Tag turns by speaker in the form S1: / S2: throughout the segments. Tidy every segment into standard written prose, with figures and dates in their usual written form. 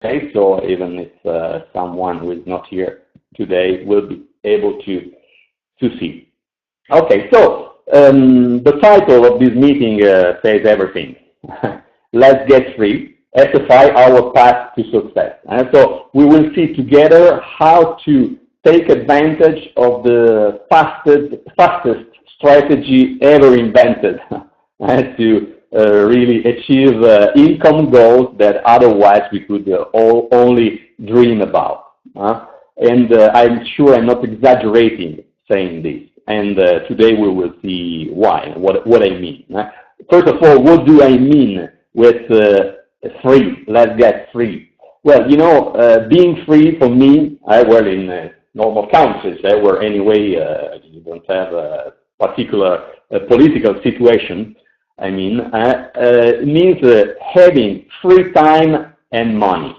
S1: Okay, so even if someone who is not here today will be able to see. Okay, so the title of this meeting says everything. Let's get free. SFI, our path to success. And so we will see together how to take advantage of the fastest strategy ever invented to really achieve income goals that otherwise we could only dream about. And I'm sure I'm not exaggerating saying this. And today we will see why, what I mean. First of all, what do I mean with free? Let's get free. Well, you know, being free for me, well, in normal countries, where anyway you don't have a particular political situation, I mean, means having free time and money.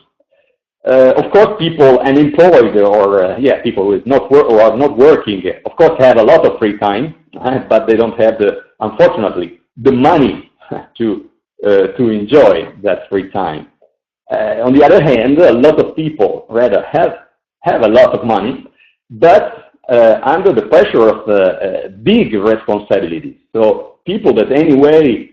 S1: Of course, people unemployed or people who is not are not working, of course, have a lot of free time, but they don't have unfortunately, the money to enjoy that free time. On the other hand, a lot of people rather have a lot of money, but under the pressure of big responsibilities. So people that anyway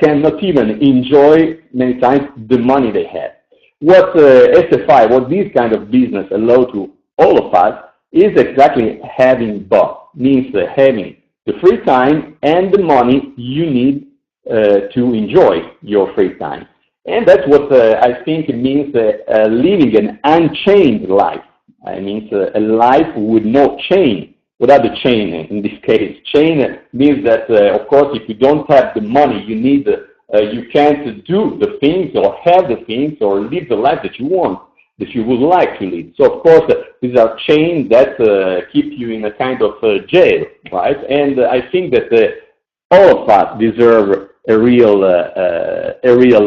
S1: cannot even enjoy many times the money they have. What SFI, what this kind of business allow to all of us is exactly having both. Means having the free time and the money you need to enjoy your free time. And that's what I think it means living an unchained life. I mean, a life with no chain, without the chain in this case. Chain means that, of course, if you don't have the money you need, you can't do the things or have the things or live the life that you want, that you would like to live. So, of course, these are chains that keep you in a kind of jail, right? And I think that all of us deserve a real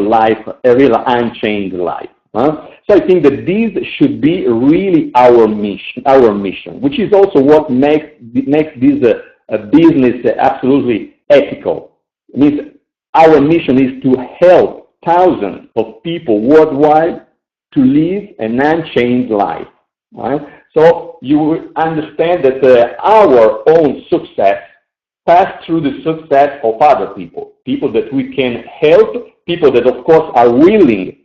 S1: life, a real unchained life. So I think that this should be really our mission, which is also what makes this a business absolutely ethical. It means our mission is to help thousands of people worldwide to live an unchained life. Right? So you will understand that our own success pass through the success of other people, people that we can help, people that, of course, are willing,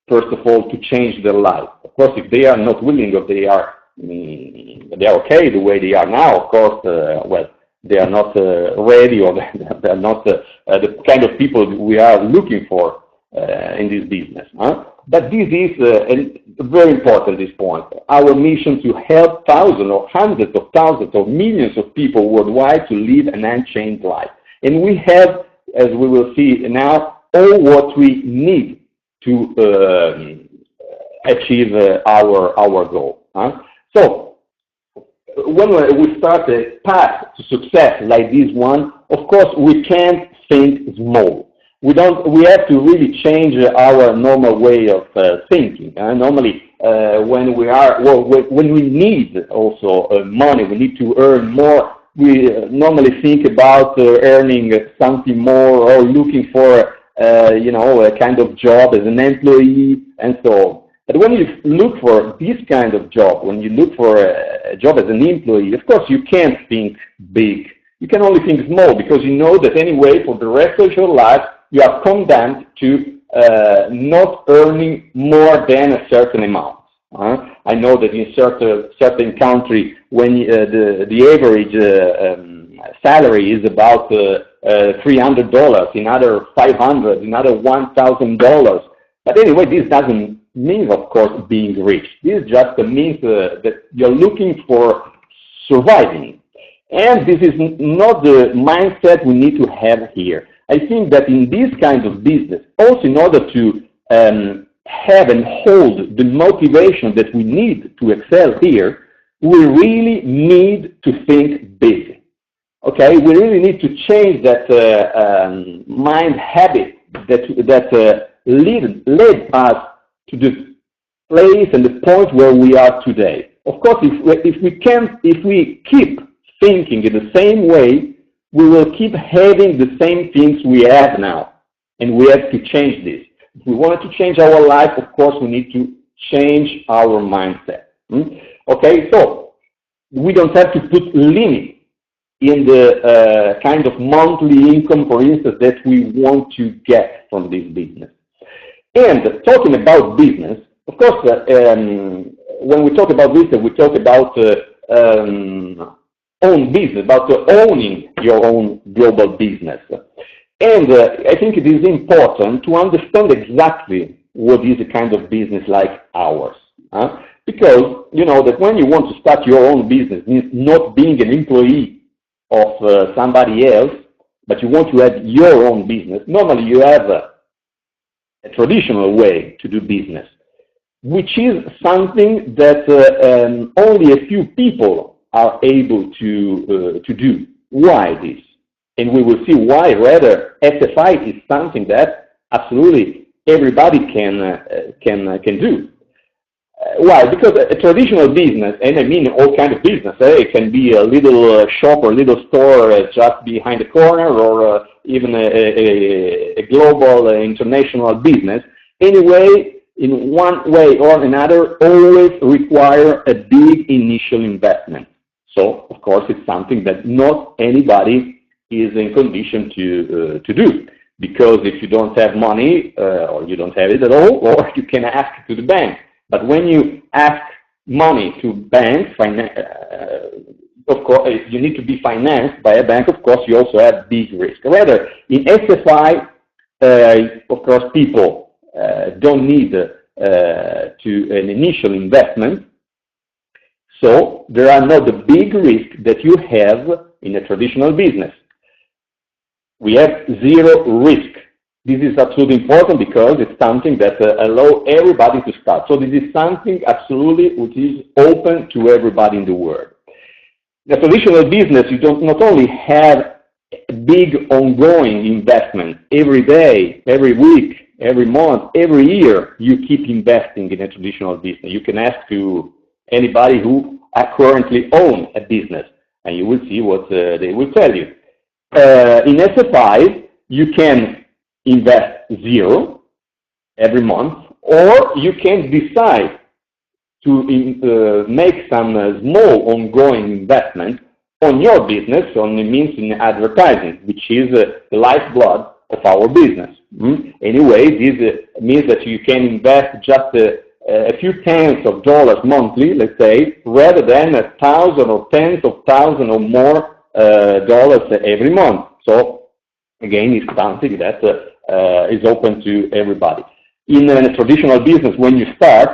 S1: first of all, to change their life. Of course, if they are not willing or they are okay the way they are now, of course, well, they are not ready or they are not the kind of people we are looking for in this business. But this is very important, this point. Our mission to help thousands or hundreds of thousands or millions of people worldwide to live an unchained life. And we have, as we will see now, all what we need to achieve our goal. So, when we start a path to success like this one, of course, we can't think small. We have to really change our normal way of thinking. Normally, when we need also money, we need to earn more. We normally think about earning something more or looking for, a kind of job as an employee and so on. But when you look for this kind of job, when you look for a job as an employee, of course you can't think big. You can only think small because you know that anyway for the rest of your life you are condemned to not earning more than a certain amount. I know that in certain country when the average salary is about $300, in other $500, in other $1,000. But anyway, this doesn't mean, of course, being rich. This just means that you're looking for surviving. And this is not the mindset we need to have here. I think that in this kind of business, also in order to have and hold the motivation that we need to excel here, we really need to think big. Okay, we really need to change that mind habit that led us to the place and the point where we are today. Of course, if we keep thinking in the same way, we will keep having the same things we have now, and we have to change this. If we want to change our life, of course, we need to change our mindset. Okay, so we don't have to put limit in the kind of monthly income, for instance, that we want to get from this business. And talking about business, of course, when we talk about business, we talk about own business, about owning your own global business. And I think it is important to understand exactly what is a kind of business like ours. Because you know that when you want to start your own business, means not being an employee of somebody else, but you want to have your own business. Normally you have a traditional way to do business, which is something that only a few people are able to do. Why this? And we will see why rather SFI is something that absolutely everybody can do. Why? Because a traditional business, and I mean all kind of business, it can be a little shop or a little store just behind the corner, or even a global international business. Anyway, in one way or another, always require a big initial investment. So, of course, it's something that not anybody is in condition to do. Because if you don't have money, or you don't have it at all, or you can ask to the bank. But when you ask money to banks, of course, you need to be financed by a bank. Of course, you also have big risk. Rather, in SFI, of course, people don't need an initial investment. So there are not the big risk that you have in a traditional business. We have zero risk. This is absolutely important because it's something that allows everybody to start. So this is something absolutely which is open to everybody in the world. In a traditional business, you don't not only have big ongoing investment every day, every week, every month, every year, you keep investing in a traditional business. You can ask to anybody who currently owns a business, and you will see what they will tell you. In SFI, you can invest zero every month, or you can decide to make some small ongoing investment on your business, on the means in advertising, which is the lifeblood of our business. Anyway, this means that you can invest just a few tens of dollars monthly, let's say, rather than 1,000 or tens of thousands or more dollars every month. So again, it's something that is open to everybody. In a traditional business, when you start,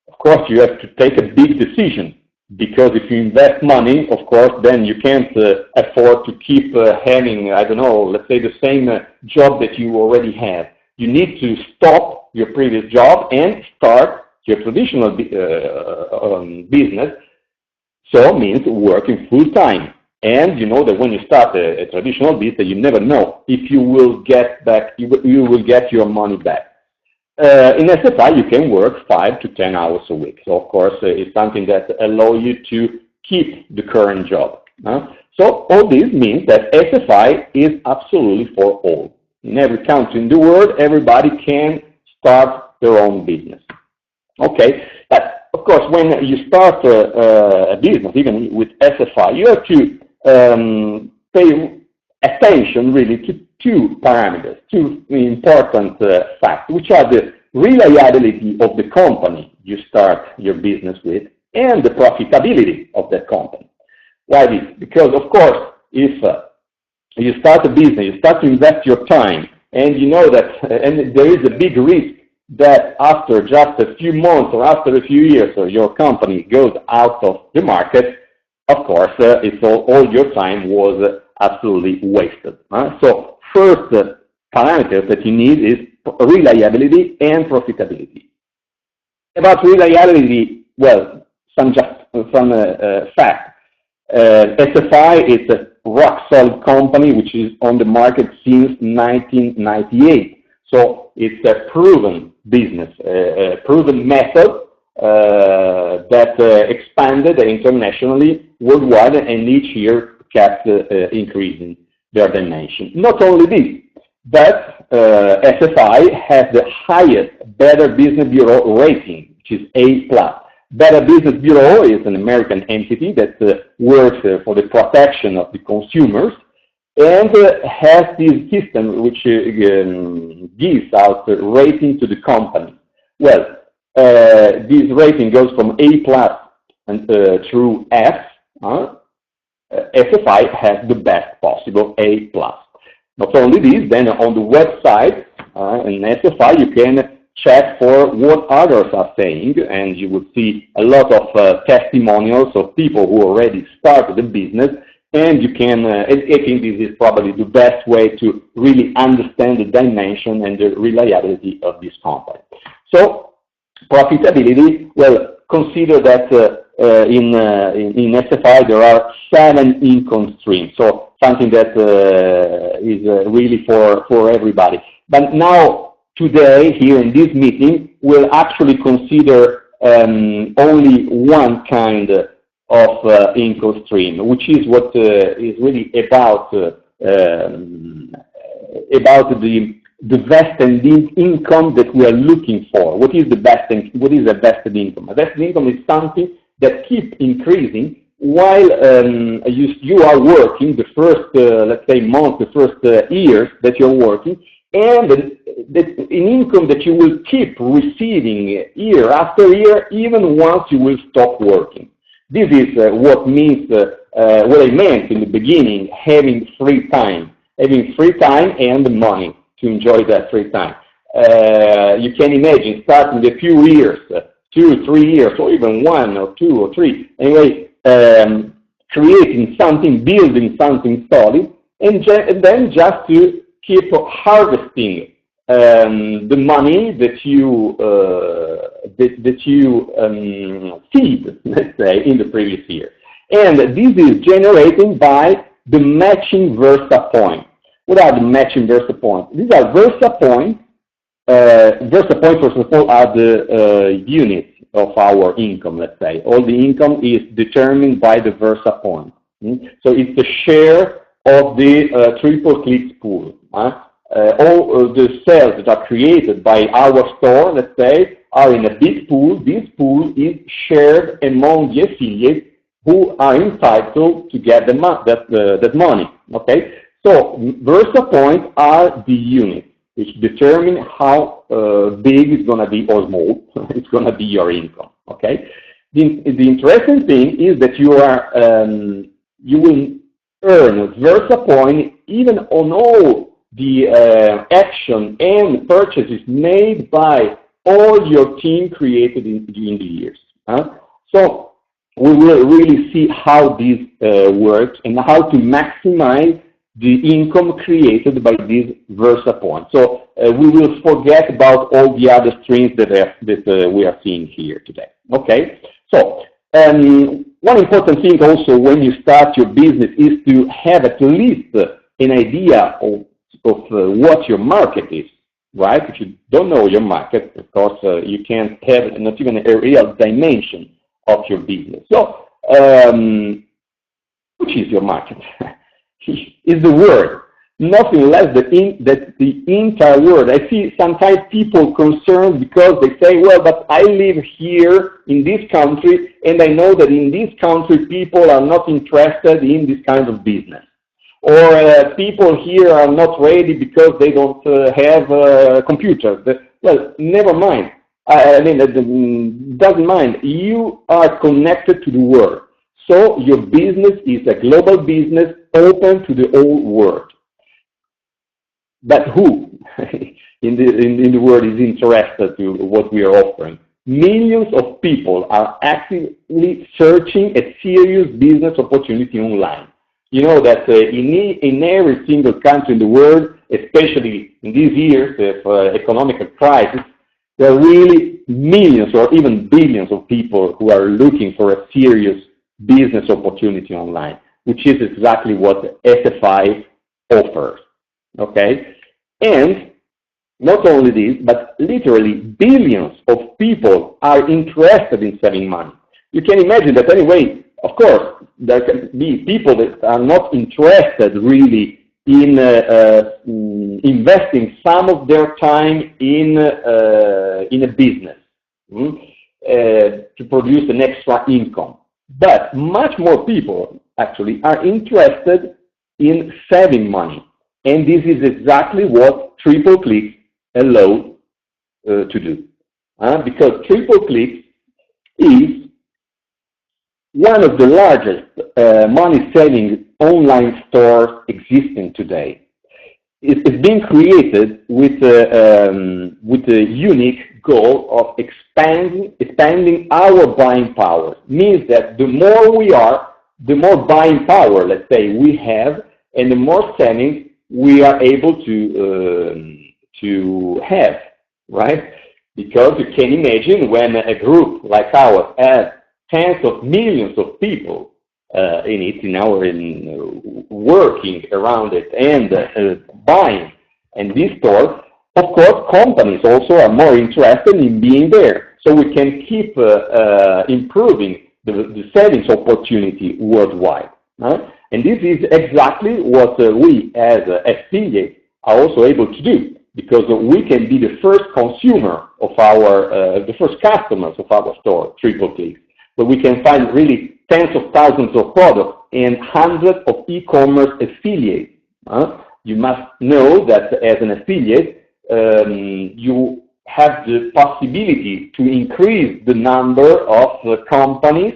S1: of course, you have to take a big decision, because if you invest money, of course, then you can't afford to keep having, I don't know, let's say the same job that you already have. You need to stop your previous job and start your traditional business, so it means working full time. And you know that when you start a traditional business, you never know if you will get back, you will get your money back. In SFI, you can work 5 to 10 hours a week. So, of course, it's something that allows you to keep the current job. So, all this means that SFI is absolutely for all. In every country in the world, everybody can start their own business. Okay, but of course, when you start a business, even with SFI, you have to pay attention really to two parameters, two important facts, which are the reliability of the company you start your business with and the profitability of that company. Why this? Because, of course, if you start a business, you start to invest your time, and you know that and there is a big risk that after just a few months or after a few years, your company goes out of the market, of course, it's all your time was absolutely wasted. So first parameter that you need is reliability and profitability. About reliability, well, some fact. SFI is a rock-solid company which is on the market since 1998. So it's a proven business, a proven method that expanded internationally, worldwide, and each year kept increasing their dimension. Not only this, but SFI has the highest Better Business Bureau rating, which is A+. Better Business Bureau is an American entity that works for the protection of the consumers and has this system which gives out rating to the company. Well, this rating goes from A+ and through F. SFI has the best possible A+. Not only this, then on the website in SFI you can check for what others are saying, and you will see a lot of testimonials of people who already started the business, and you can, I think this is probably the best way to really understand the dimension and the reliability of this company. So, profitability, well, consider that in SFI there are 7 income streams, so something that is really for everybody. But now, today, here in this meeting, we'll actually consider only one kind of income stream, which is what is really about the vested income that we are looking for. What is the vested income? A vested income is something that keeps increasing while you are working the first, let's say, month, the first years that you're working, and an income that you will keep receiving year after year, even once you will stop working. This is what I meant in the beginning, having free time and money to enjoy that free time. You can imagine starting a few years, 2 or 3 years, or even 1 or 2 or 3. Anyway, creating something, building something solid, and then just to keep harvesting the money that you seed, let's say, in the previous year. And this is generated by the matching Versa point. What are the matching Versa points? These are Versa points. Versa points, first of all, are the units of our income, let's say. All the income is determined by the Versa point. So it's the share of the triple clicks pool. All the sales that are created by our store, let's say, are in a big pool. This pool is shared among the affiliates who are entitled to get that money. Okay, so Versa points are the units which determine how big it's going to be or small it's going to be your income. Okay, the interesting thing is that you will earn Versa point even on all the action and purchases made by all your team created in the years. So we will really see how this works and how to maximize the income created by this Versa point. So we will forget about all the other streams that we are seeing here today. Okay, so one important thing also when you start your business is to have at least an idea of what your market is, right? If you don't know your market, of course, you can't have not even a real dimension of your business. So, which is your market? Is the world, nothing less than the entire world. I see sometimes people concerned because they say, well, but I live here in this country, and I know that in this country people are not interested in this kind of business. Or people here are not ready because they don't have computers. Well, never mind. I mean, it doesn't mind. You are connected to the world. So your business is a global business open to the whole world. But who in the world is interested to what we are offering? Millions of people are actively searching a serious business opportunity online. You know that in every single country in the world, especially in these years of economic crisis, there are really millions or even billions of people who are looking for a serious business opportunity online, which is exactly what SFI offers. Okay? And not only this, but literally billions of people are interested in saving money. You can imagine that anyway, of course, there can be people that are not interested really in investing some of their time in a business. to produce an extra income. But much more people actually are interested in saving money. And this is exactly what triple clicks allow to do. Because triple clicks is one of the largest money-saving online stores existing today. It's been created with a unique goal of expanding our buying power. Means that the more we are, the more buying power, let's say, we have, and the more savings we are able to have, right? Because you can imagine when a group like ours has tens of millions of people working around it and buying in this store, of course, companies also are more interested in being there. So we can keep improving the savings opportunity worldwide. And this is exactly what we as affiliates are also able to do, because we can be the first consumer of the first customers of our store, Triple Clicks. But we can find really tens of thousands of products and hundreds of e-commerce affiliates. You must know that as an affiliate, you have the possibility to increase the number of companies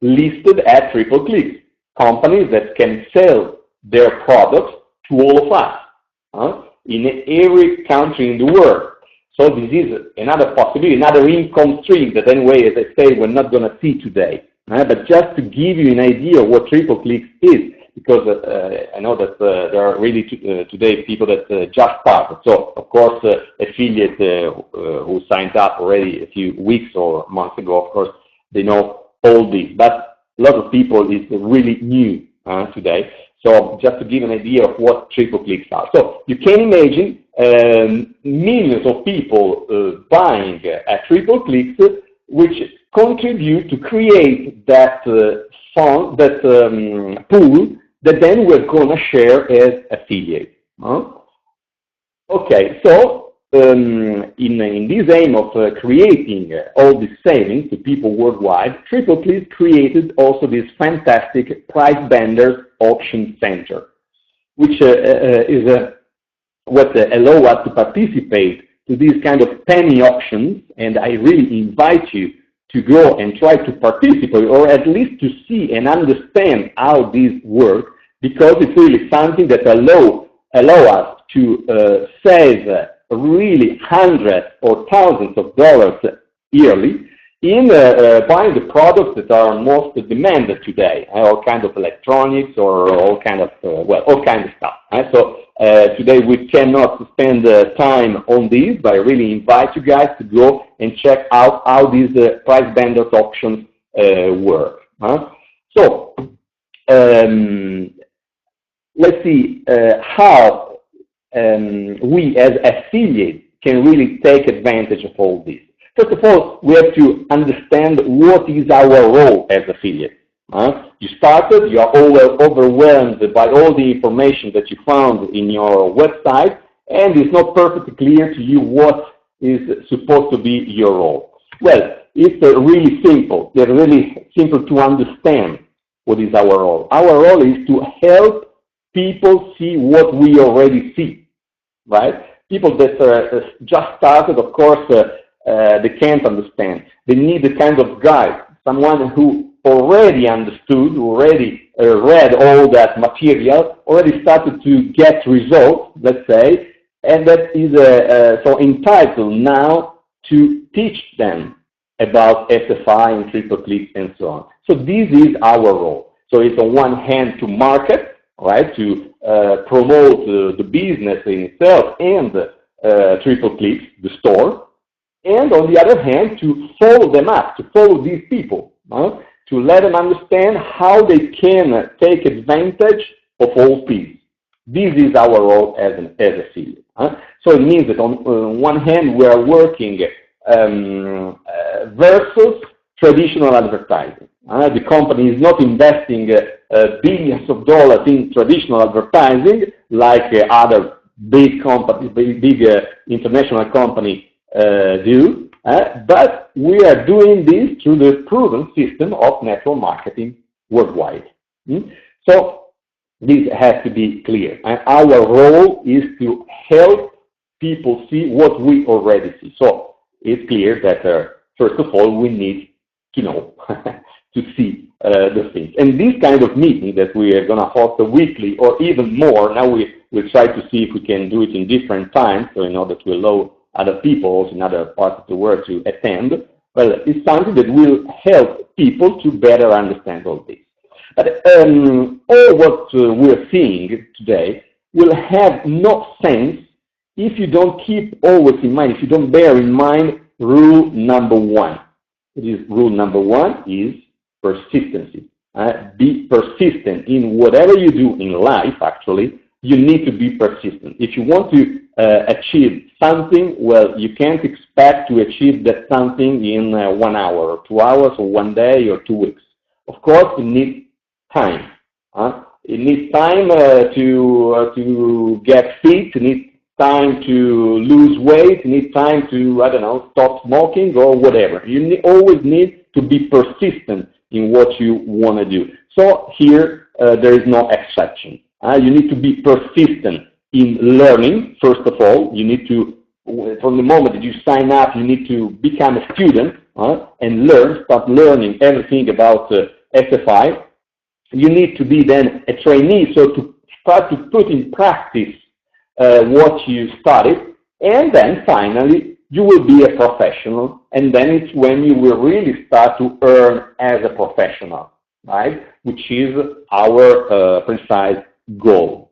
S1: listed at Triple Clicks, companies that can sell their products to all of us in every country in the world. So this is another possibility, another income stream that anyway, as I say, we're not going to see today. But just to give you an idea of what Triple Clicks is, because I know that there are really today people that just started. So, of course, affiliates who signed up already a few weeks or months ago, of course, they know all this. But a lot of people is really new today. So just to give an idea of what Triple Clicks are. So you can imagine millions of people buying at Triple Clicks, which contribute to create that fund, that pool that then we're going to share as affiliates. Okay, so in this aim of creating all these savings to people worldwide, Triple Clicks created also this fantastic price benders auction center, which is what allow us to participate to these kind of penny auctions. And I really invite you to go and try to participate, or at least to see and understand how these work, because it's really something that allow us to save really hundreds or thousands of dollars yearly in buying the products that are most demanded today, all kinds of electronics or all kind of all kinds of stuff. So today we cannot spend time on this, but I really invite you guys to go and check out how these price benders auctions work. So let's see how we as affiliates can really take advantage of all this. First of all, we have to understand what is our role as affiliates. You started, you are overwhelmed by all the information that you found in your website, and it's not perfectly clear to you what is supposed to be your role. Well, it's really simple. It's really simple to understand what is our role. Our role is to help people see what we already see, right? People that just started, of course, they can't understand. They need a kind of guide, someone who already understood, who already read all that material, already started to get results, let's say, and that is so entitled now to teach them about SFI and Triple Clicks and so on. So this is our role. So it's on one hand to market, right, to promote the business in itself and Triple Clicks, the store, and on the other hand, to follow them up, to follow these people, to let them understand how they can take advantage of all this. This is our role as affiliate. So it means that on one hand, we are working versus traditional advertising. The company is not investing billions of dollars in traditional advertising like other big companies, big international companies do. But we are doing this through the proven system of network marketing worldwide. So this has to be clear. And our role is to help people see what we already see. So it's clear that, first of all, we need to know, to see the things. And this kind of meeting that we are going to host weekly or even more, now we'll try to see if we can do it in different times, so in order to allow other people also in other parts of the world to attend. Well, it's something that will help people to better understand all this. But all what we're seeing today will have no sense if you don't keep always in mind, if you don't bear in mind rule number one. Rule number one is persistency. Be persistent in whatever you do in life, actually. You need to be persistent. If you want to achieve something, well, you can't expect to achieve that something in 1 hour, or 2 hours, or 1 day, or 2 weeks. Of course, you need time. It needs time to get fit. It needs time to lose weight. It needs time to, I don't know, stop smoking or whatever. You always need to be persistent in what you want to do. So here, there is no exception. You need to be persistent in learning, first of all. You need to, from the moment that you sign up, you need to become a student and start learning everything about SFI. You need to be then a trainee, so to start to put in practice what you studied, and then finally you will be a professional, and then it's when you will really start to earn as a professional, right? Which is our precise goal.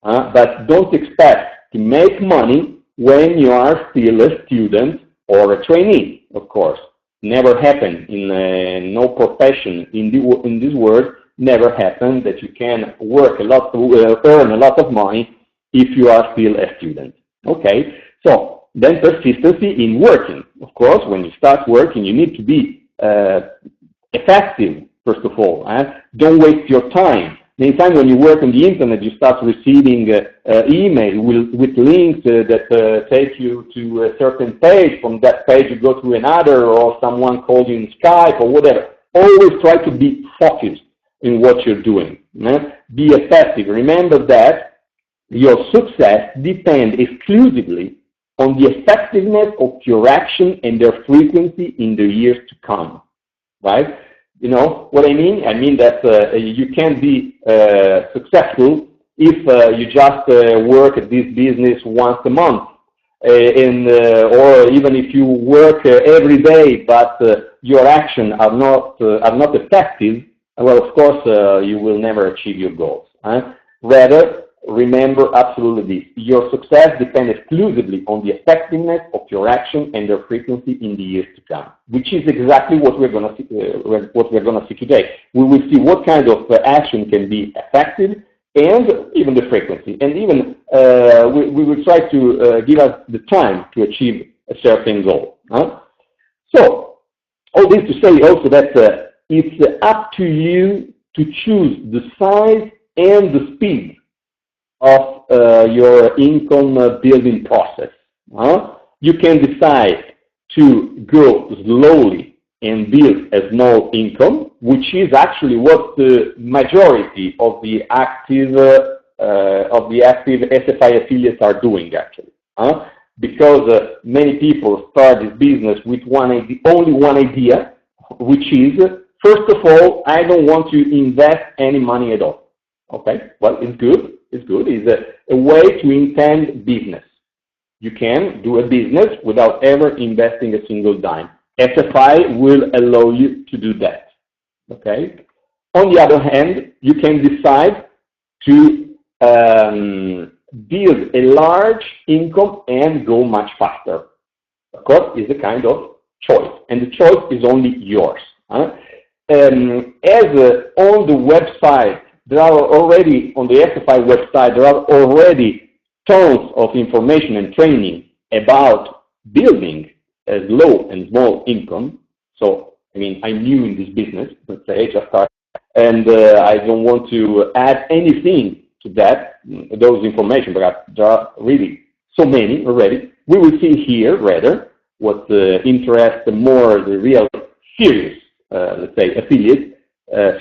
S1: But don't expect to make money when you are still a student or a trainee, of course. Never happened in no profession in this world. Never happened that you can work a lot, earn a lot of money if you are still a student. Okay, so then persistency in working. Of course, when you start working, you need to be effective, first of all. Don't waste your time. Many times when you work on the internet, you start receiving email with links that take you to a certain page. From that page, you go to another, or someone calls you in Skype or whatever. Always try to be focused in what you're doing. Be effective. Remember that your success depends exclusively on the effectiveness of your action and their frequency in the years to come, right? You know what I mean? I mean that you can't be successful if you just work at this business once a month, or even if you work every day, but your actions are not effective. Well, of course, you will never achieve your goals. Rather, remember absolutely this: your success depends exclusively on the effectiveness of your action and their frequency in the years to come, which is exactly what we're going to see today. We will see what kind of action can be effective, and even the frequency, and even we will try to give us the time to achieve a certain goal. So, all this to say also that it's up to you to choose the size and the speed of your income building process. You can decide to go slowly and build a small income, which is actually what the majority of the active SFI affiliates are doing, actually. Because many people start this business with only one idea, which is, first of all, I don't want to invest any money at all. Okay, well, it's good. It's good. It's a way to intend business. You can do a business without ever investing a single dime. SFI will allow you to do that. Okay. On the other hand, you can decide to build a large income and go much faster. Of course, it's a kind of choice, and the choice is only yours. As on the website, there are already, on the SFI website, there are already tons of information and training about building a low and small income. So, I mean, I'm new in this business, let's say, I just started, and I don't want to add anything to that, those information, but there are really so many already. We will see here, rather, what interests more the real serious, let's say, affiliates,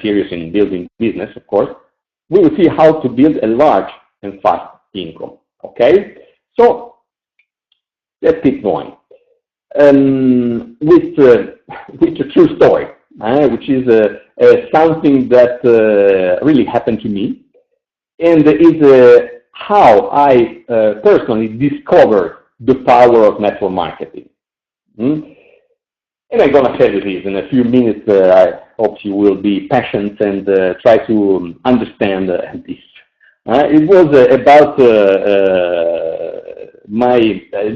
S1: serious in building business, of course, we will see how to build a large and fast income. Okay? So let's keep going. With a true story, which is something that really happened to me, and is how I personally discovered the power of network marketing. And I'm going to tell you this in a few minutes. I hope you will be patient and try to understand this. It was about my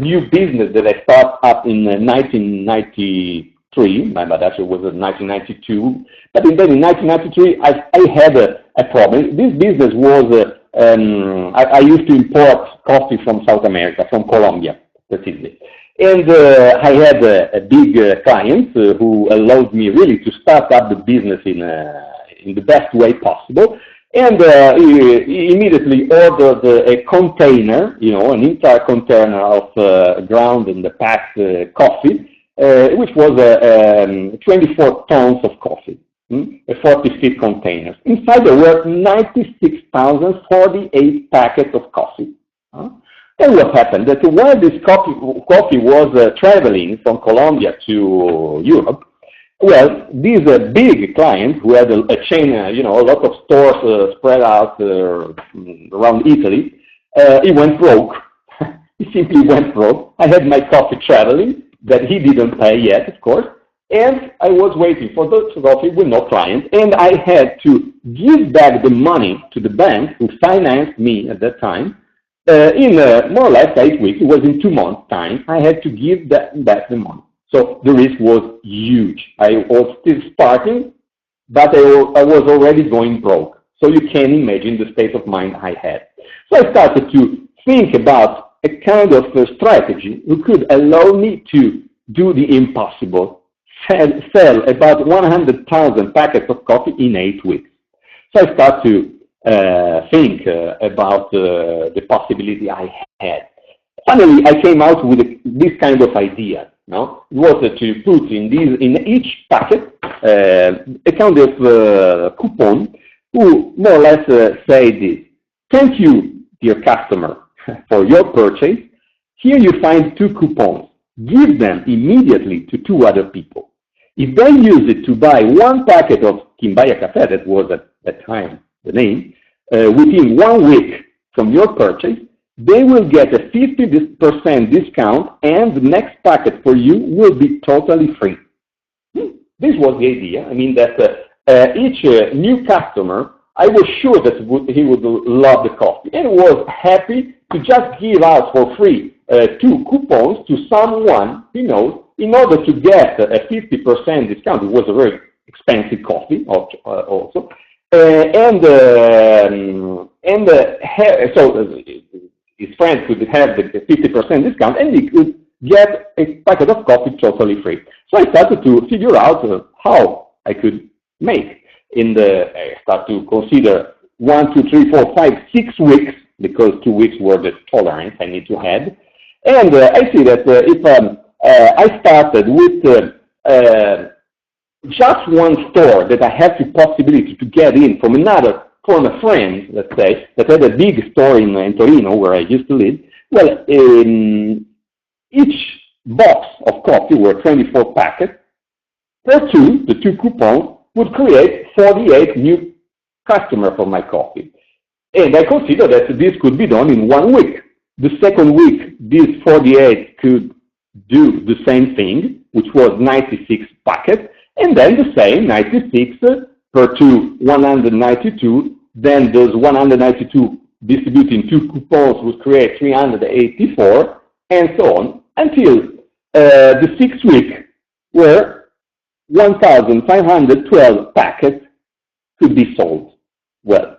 S1: new business that I started up in 1993. My actually was in 1992. But then in 1993, I had a problem. This business was, I used to import coffee from South America, from Colombia, specifically. And I had a big client who allowed me really to start up the business in the best way possible. And he immediately ordered a container, an entire container of ground and packed coffee, which was 24 tons of coffee, 40-feet containers. Inside there were 96,048 packets of coffee. Then what happened? That while this coffee was traveling from Colombia to Europe, well, this big client who had a chain, a lot of stores spread out around Italy, he went broke. He simply went broke. I had my coffee traveling that he didn't pay yet, of course, and I was waiting for the coffee with no client, and I had to give back the money to the bank who financed me at that time. In more or less 8 weeks, it was in 2 months' time, I had to give back the money. So the risk was huge. I was still starting, but I was already going broke. So you can imagine the state of mind I had. So I started to think about a kind of strategy that could allow me to do the impossible, sell about 100,000 packets of coffee in 8 weeks. So I started to think about the possibility I had. Finally, I came out with this kind of idea. It was to put in each packet a kind of coupon who more or less say this: thank you, dear customer, for your purchase. Here you find 2 coupons. Give them immediately to 2 other people. If they use it to buy 1 packet of Kimbaya Cafe, that was at that time the name, within 1 week from your purchase, they will get a 50% discount, and the next packet for you will be totally free. This was the idea. I mean that each new customer, I was sure that he would love the coffee, and was happy to just give out for free 2 coupons to someone he knows in order to get a 50% discount. It was a very expensive coffee also. So his friends could have the 50% discount, and he could get a packet of coffee totally free. So I started to figure out how I could make. I started to consider 1, 2, 3, 4, 5, 6 weeks, because 2 weeks were the tolerance I need to have. And I see that if I started with just 1 store that I had the possibility to get in from a friend, let's say, that had a big store in Torino, where I used to live, well, each box of coffee were 24 packets. Per 2, the 2 coupons would create 48 new customers for my coffee. And I consider that this could be done in 1 week. The second week, these 48 could do the same thing, which was 96 packets, and then the same 96 per 2, 192. Then those 192 distributing 2 coupons would create 384, and so on, until the 6th week, where 1,512 packets could be sold. Well,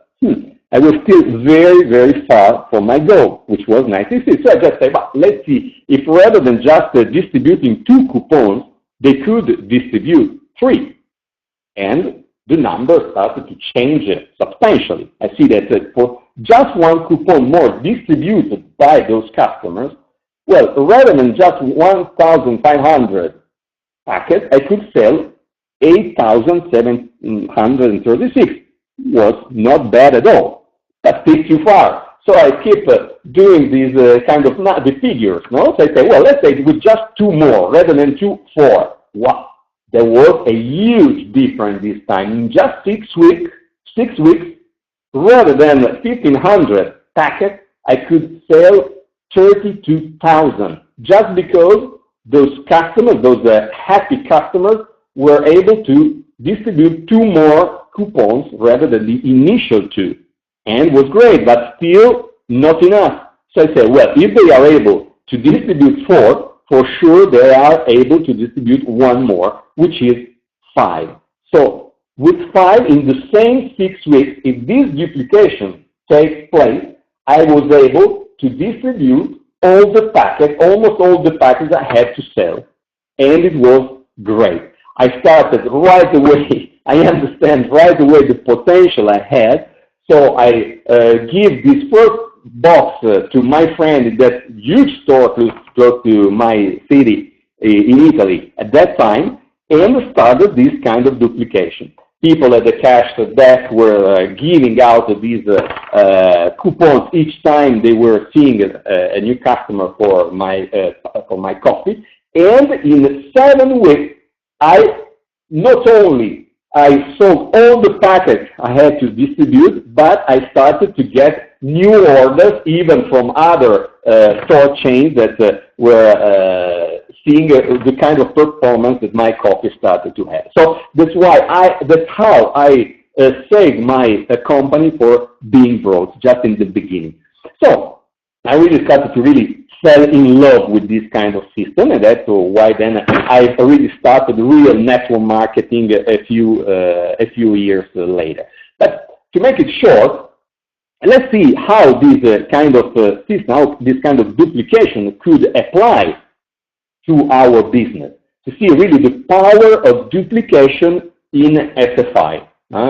S1: I was still very, very far from my goal, which was 96. So I just said, well, let's see if rather than just distributing 2 coupons, they could distribute 3. And the number started to change substantially. I see that for just 1 coupon more distributed by those customers, Well, rather than just 1,500 packets, I could sell 8,736. Was not bad at all, but still too far. So I keep doing these kind of the figures. No? So I say, well, let's say with just 2 more rather than 2, 4. Wow, there was a huge difference this time. In just 6 weeks, rather than 1,500 packets, I could sell 32,000, just because those customers, those happy customers, were able to distribute 2 more coupons rather than the initial 2. And was great, but still not enough. So I said, well, if they are able to distribute 4, for sure they are able to distribute 1 more, which is 5. So with 5 in the same 6 weeks, if this duplication takes place, I was able to distribute all the packets, almost all the packets I had to sell. And it was great. I started right away, I understand right away the potential I had. So I give this first box to my friend in that huge store close to my city in Italy at that time, and started this kind of duplication. People at the cash desk were giving out these coupons each time they were seeing a new customer for my coffee. And in 7 weeks, not only I sold all the packets I had to distribute, but I started to get new orders even from other store chains that were seeing the kind of performance that my coffee started to have. So that's how I saved my company for being broke just in the beginning. So I really started to really fell in love with this kind of system, and that's why then I really started real network marketing a few years later. But to make it short, let's see how this kind of system, how this kind of duplication could apply to our business, to see really the power of duplication in SFI,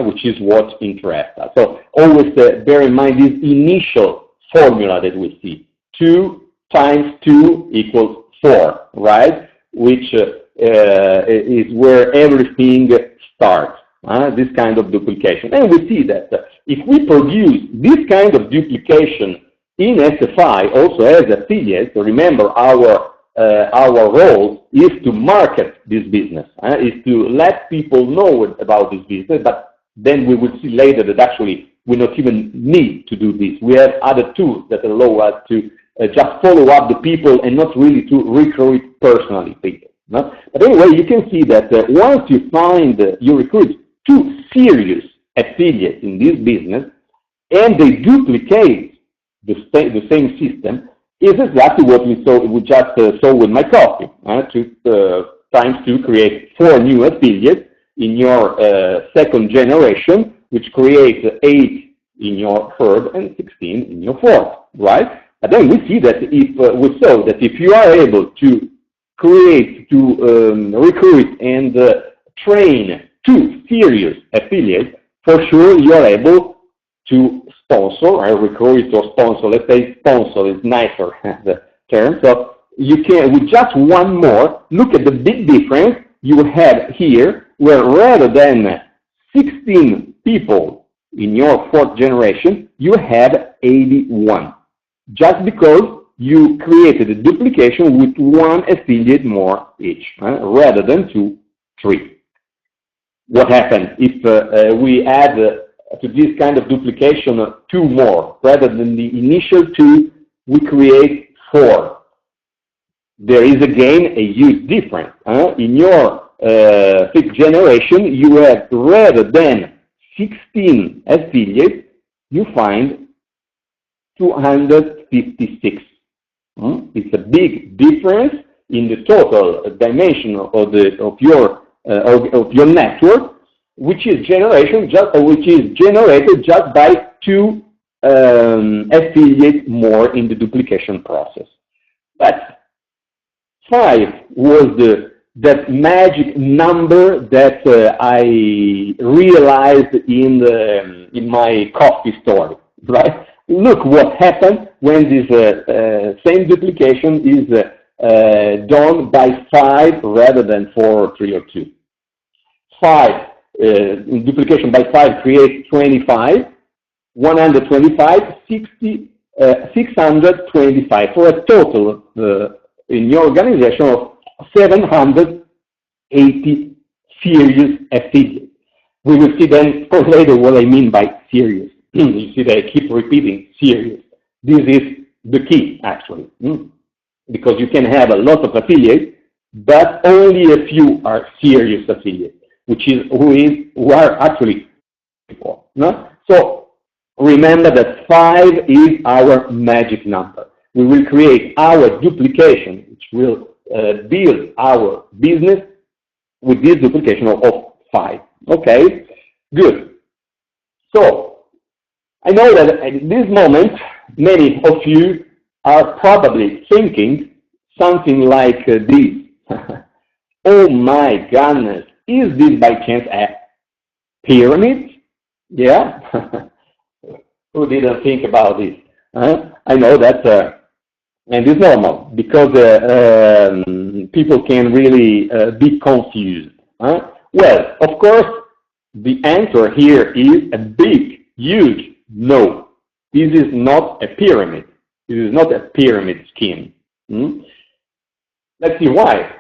S1: which is what interests us. So always bear in mind this initial formula that we see, 2 times 2 equals 4, right? Which is where everything starts, this kind of duplication. And we see that if we produce this kind of duplication in SFI, also as affiliates, remember our role is to market this business, is to let people know about this business, but then we will see later that actually we not even need to do this. We have other tools that allow us to just follow up the people and not really to recruit personally people. No? But anyway, you can see that once you recruit 2 serious affiliates in this business, and they duplicate the same system, is exactly what we just saw with my coffee. 2 times 2 create 4 new affiliates in your second generation, which creates 8 in your third and 16 in your fourth, right? But then we see that if you are able to recruit and train 2 serious affiliates, for sure you are able to sponsor, recruit or sponsor. Let's say sponsor is nicer the term. So you can, with just 1 more, look at the big difference you have here, where rather than 16 people in your 4th generation, you have 81. Just because you created a duplication with 1 affiliate more each, rather than 2, 3. What happens if we add to this kind of duplication 2 more? Rather than the initial 2, we create 4. There is again a huge difference. In your 5th generation, you have rather than 16 affiliates, you find 256. It's a big difference in the total dimension of your network, which is generated just by 2 affiliates more in the duplication process. But 5 was that magic number that I realized in my coffee story, right? Look what happened when this same duplication is done by 5 rather than 4 or 3 or 2. 5 duplication by 5 creates 25, 125, 60, 625, for a total in your organization of 780 serious affiliates. We will see then for later what I mean by serious. You see that I keep repeating serious. This is the key, actually, because you can have a lot of affiliates, but only a few are serious affiliates, who are actually people. No? So remember that 5 is our magic number. We will create our duplication, which will build our business with this duplication of 5. Okay, good. So I know that at this moment, many of you are probably thinking something like this. Oh my goodness, is this by chance a pyramid? Yeah? Who didn't think about this? I know that, and it's normal, because people can really be confused. Well, of course, the answer here is a big, huge no. This is not a pyramid. This is not a pyramid scheme. Let's see why.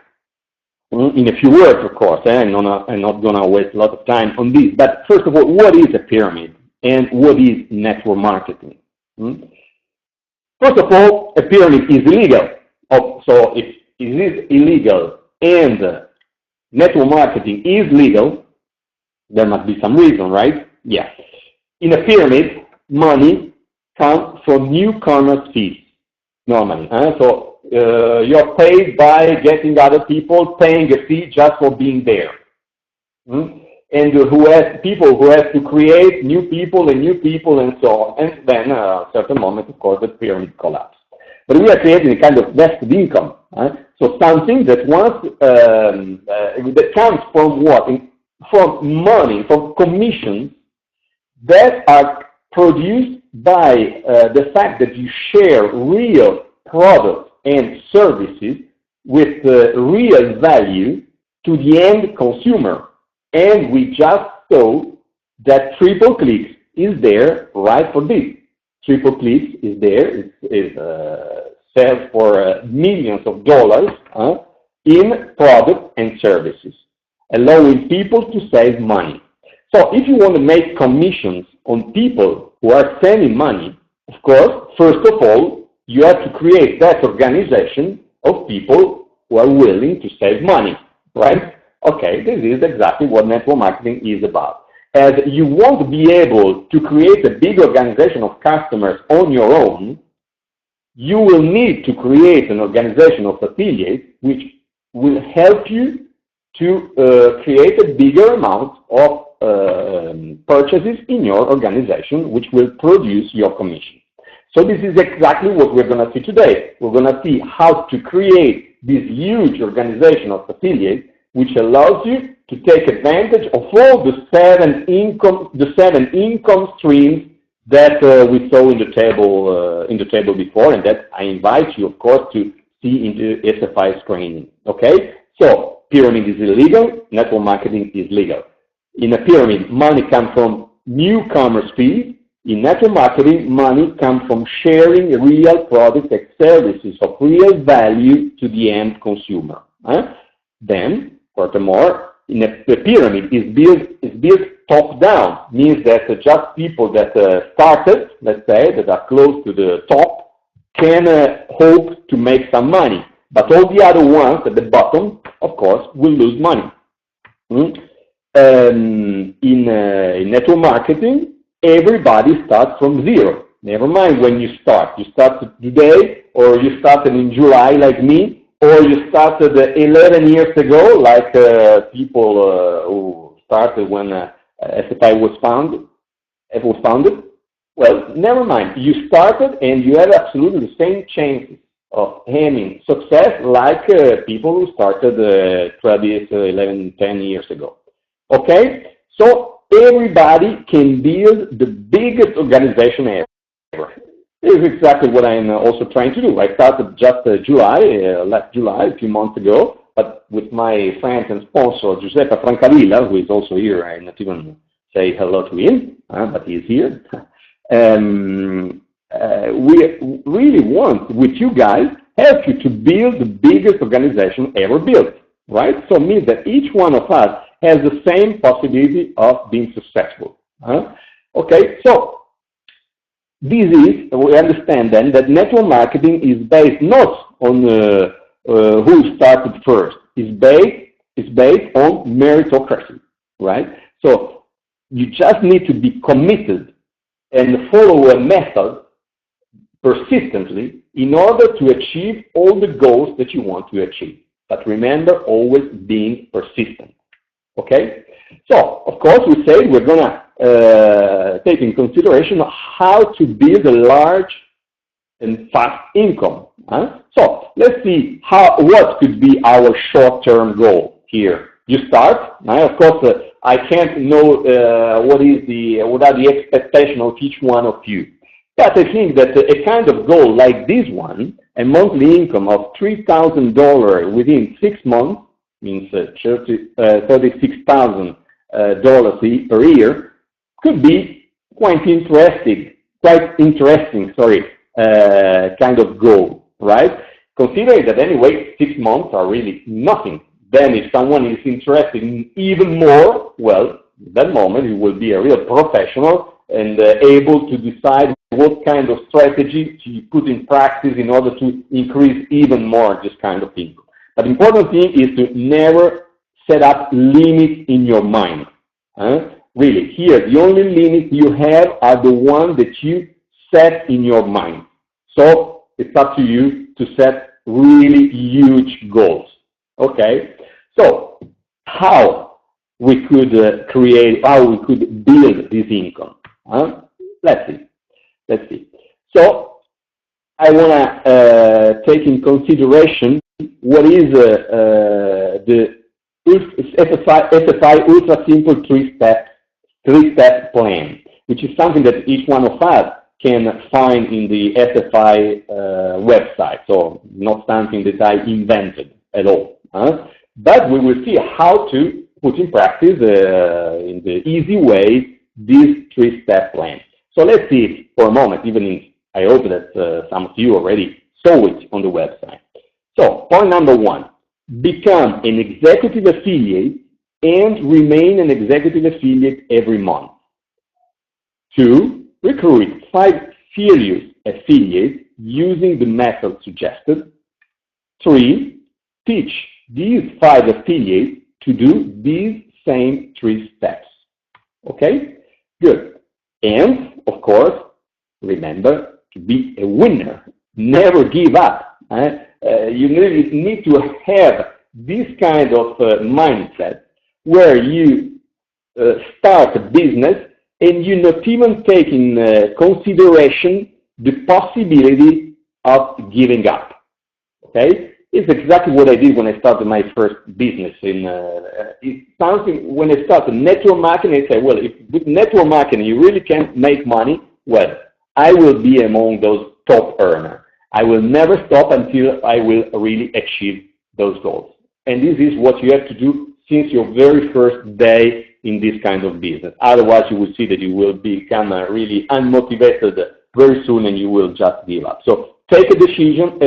S1: In a few words, of course. I'm not going to waste a lot of time on this. But first of all, what is a pyramid and what is network marketing? First of all, a pyramid is illegal. So if it is illegal and network marketing is legal, there must be some reason, right? Yeah. In a pyramid, money comes from newcomers' fees, normally. So you're paid by getting other people paying a fee just for being there. And who has people who have to create new people and so on. And then at a certain moment, of course, the pyramid collapses. But we are creating a kind of vested income. So something that that comes from what? From money, from commissions that are produced by the fact that you share real products and services with real value to the end consumer. And we just saw that Triple Clicks is there right for this. Triple Clicks is there, it sells for millions of dollars in products and services, allowing people to save money. So if you want to make commissions on people who are saving money, of course, first of all, you have to create that organization of people who are willing to save money, right? Okay, this is exactly what network marketing is about. As you won't be able to create a big organization of customers on your own, you will need to create an organization of affiliates which will help you to create a bigger amount of purchases in your organization, which will produce your commission. So this is exactly what we're going to see today. We're going to see how to create this huge organization of affiliates, which allows you to take advantage of all the seven income streams that we saw in the table before, and that I invite you, of course, to see in the SFI training. Okay, so pyramid is illegal, network marketing is legal. In a pyramid, money comes from newcomers' fees. In network marketing, money comes from sharing real products and services of real value to the end consumer. Then, furthermore, the pyramid is built top down, means that just people that started, let's say, that are close to the top, can hope to make some money. But all the other ones at the bottom, of course, will lose money. In network marketing, everybody starts from zero. Never mind when you start. You started today, or you started in July like me, or you started 11 years ago like people who started when SFI was founded. Well, never mind. You started and you have absolutely the same chances of having success like people who started 12 years, 11, 10 years ago. Okay? So everybody can build the biggest organization ever. This is exactly what I'm also trying to do. I started just last July, a few months ago, but with my friend and sponsor, Giuseppe Francavilla, who is also here. I not even say hello to him, but he's here. We really want, with you guys, help you to build the biggest organization ever built, right? So it means that each one of us has the same possibility of being successful. Okay, so this is, we understand then that network marketing is based not on who started first. It's based on meritocracy, right? So you just need to be committed and follow a method persistently in order to achieve all the goals that you want to achieve. But remember, always being persistent. Okay? So, of course, we say we're going to take in consideration how to build a large and fast income. So, let's see what could be our short-term goal here. You start. Of course, I can't know what are the expectations of each one of you. But I think that a kind of goal like this one, a monthly income of $3,000 within 6 months, means $36,000 per year, could be quite interesting, kind of goal, right? Considering that anyway, 6 months are really nothing. Then if someone is interested in even more, well, at that moment it will be a real professional and able to decide what kind of strategy to put in practice in order to increase even more this kind of income. But the important thing is to never set up limits in your mind. Really, here, the only limits you have are the ones that you set in your mind. So it's up to you to set really huge goals. Okay? So how we could build this income? Let's see. So I want to take in consideration what is the SFI ultra simple three-step plan, which is something that each one of us can find in the SFI website. So not something that I invented at all. But we will see how to put in practice in the easy way this three-step plan. So let's see for a moment, even if I hope that some of you already saw it on the website. So point number 1, become an executive affiliate and remain an executive affiliate every month. 2, recruit 5 serious affiliates using the method suggested. 3, teach these 5 affiliates to do these same 3 steps. Okay? Good. And, of course, remember to be a winner. Never give up. You really need to have this kind of mindset where you start a business and you not even take in consideration the possibility of giving up. Okay? It's exactly what I did when I started my first business. It's something, when I started network marketing, I said, well, if with network marketing you really can't make money, well, I will be among those top earners. I will never stop until I will really achieve those goals. And this is what you have to do since your very first day in this kind of business. Otherwise, you will see that you will become really unmotivated very soon and you will just give up. So take a decision,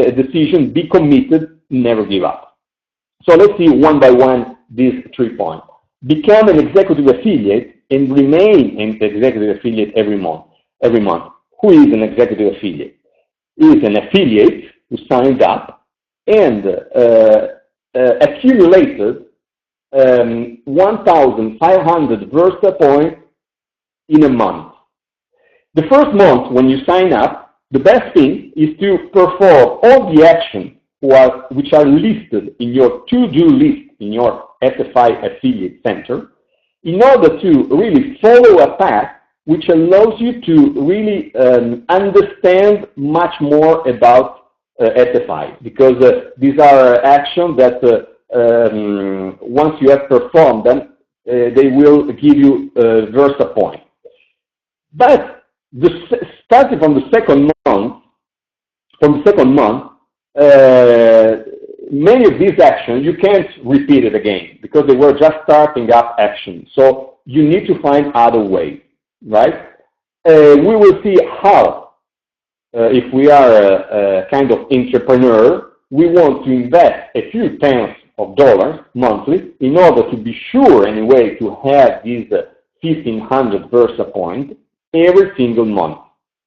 S1: be committed, never give up. So let's see one by one these 3 points. Become an executive affiliate and remain an executive affiliate every month. Who is an executive affiliate? Is an affiliate who signed up and accumulated 1,500 Versa points in a month. The first month when you sign up, the best thing is to perform all the actions which are listed in your to-do list in your SFI affiliate center in order to really follow a path which allows you to really understand much more about SFI, because these are actions that once you have performed them, they will give you Versa point. But starting from the second month, from the second month, many of these actions, you can't repeat it again because they were just starting up action. So you need to find other ways, right? We will see how, if we are a kind of entrepreneur, we want to invest a few tens of dollars monthly in order to be sure, anyway, to have these 1,500 Versa points every single month.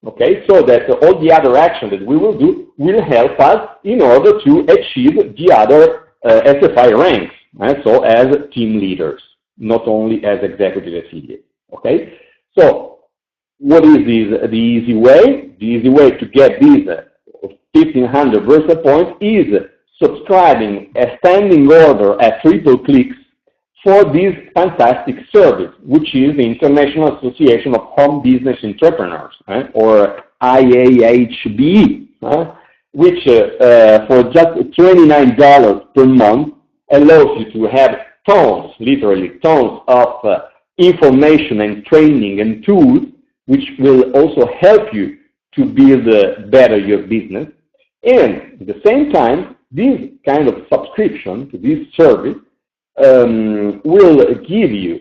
S1: Okay, so that all the other actions that we will do will help us in order to achieve the other SFI ranks, right? So as team leaders, not only as executive affiliates. Okay, so what is the easy way? The easy way to get these 1,500 Versa points is subscribing a standing order at triple clicks for this fantastic service, which is the International Association of Home Business Entrepreneurs, or IAHBE, which for just $29 per month allows you to have tons, literally tons of information and training and tools which will also help you to build better your business. And at the same time, this kind of subscription to this service will give you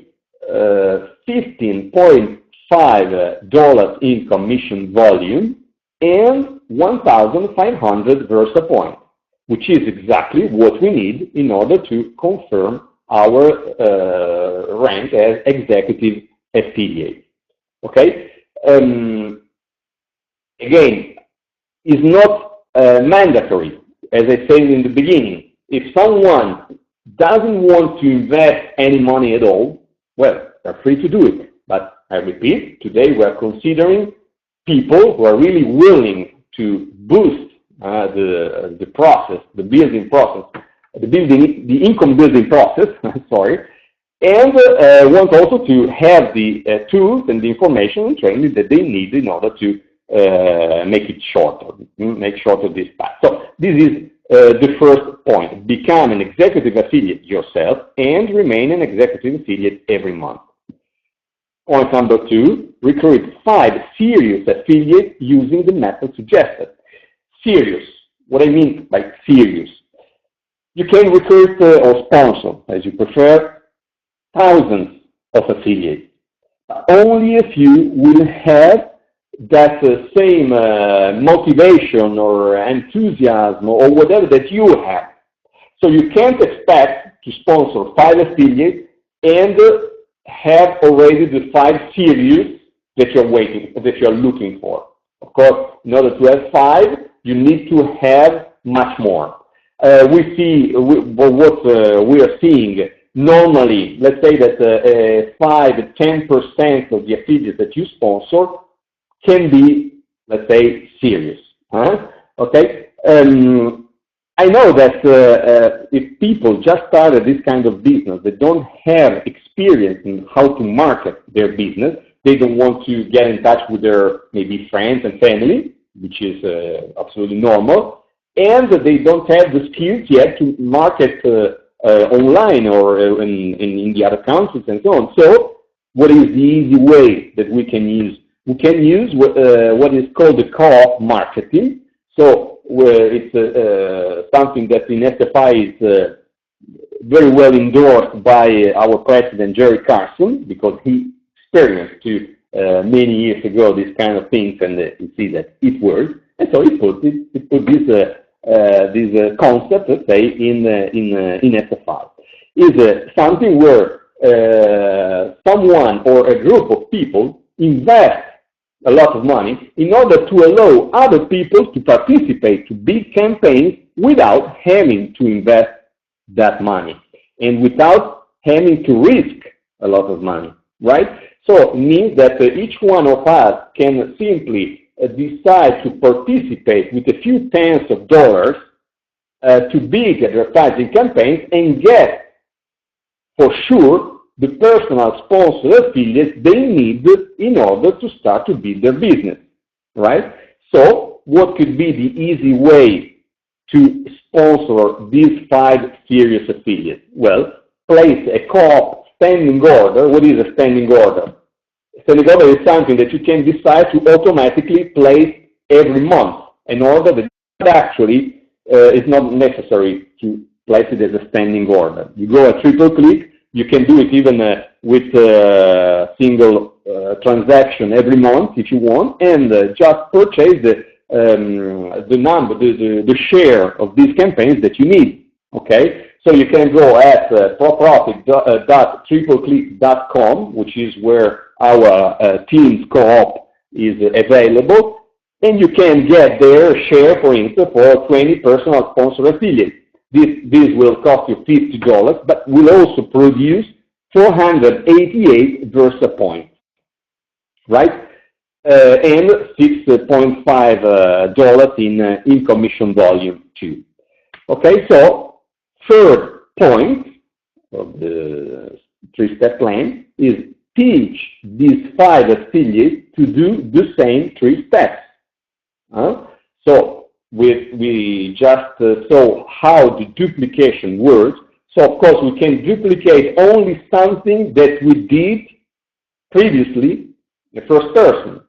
S1: $15.5 in commission volume and 1,500 Versa points, which is exactly what we need in order to confirm our rank as executive affiliate. Okay? Again, it's not mandatory, as I said in the beginning. If someone doesn't want to invest any money at all, well, they're free to do it. But I repeat, today we're considering people who are really willing to boost the process, the building process, the income building process, sorry, and want also to have the tools and the information and training that they need in order to make it shorter, make shorter this path. So this is the first point. Become an executive affiliate yourself and remain an executive affiliate every month. Point number 2, recruit 5 serious affiliates using the method suggested. Serious. What I mean by serious? You can recruit or sponsor, as you prefer, thousands of affiliates. Only a few will have that same motivation or enthusiasm or whatever that you have. So you can't expect to sponsor 5 affiliates and have already the 5 serious that you're looking for. Of course, in order to have 5, you need to have much more. We see what we are seeing. Normally, let's say that 5–10% of the affiliates that you sponsor can be, let's say, serious. Okay? I know that if people just started this kind of business, they don't have experience in how to market their business, they don't want to get in touch with their maybe friends and family, which is absolutely normal, and they don't have the skills yet to market online or in the other countries and so on. So what is the easy way that we can use? We can use what is called the co-op marketing. So it's something that in SFI is very well endorsed by our president, Jerry Carson, because he experienced many years ago these kind of things, and you see that it works. And so he put this concept, let's say, in SFI. Is something where someone or a group of people invest a lot of money in order to allow other people to participate to big campaigns without having to invest that money and without having to risk a lot of money, right? So it means that each one of us can simply decide to participate with a few tens of dollars to big advertising campaigns and get, for sure, the personal sponsor affiliates they need in order to start to build their business, right? So what could be the easy way to sponsor these 5 serious affiliates? Well, place a co-op standing order. What is a standing order? A standing order is something that you can decide to automatically place every month, an order that actually, it's not necessary to place it as a standing order. You go a triple click. You can do it even with a single transaction every month if you want, and just purchase the number, the share of these campaigns that you need. Okay, so you can go at forprofit.tripleclick.com, which is where our Teams co-op is available, and you can get their share, for instance, for 20 personal sponsor affiliates. This will cost you $50, but will also produce 488 Versa points, right? And $6.5 in commission volume too. Okay, so third point of the three-step plan is teach these 5 affiliates to do the same 3 steps. So we just saw how the duplication works. So of course we can duplicate only something that we did previously, the first person.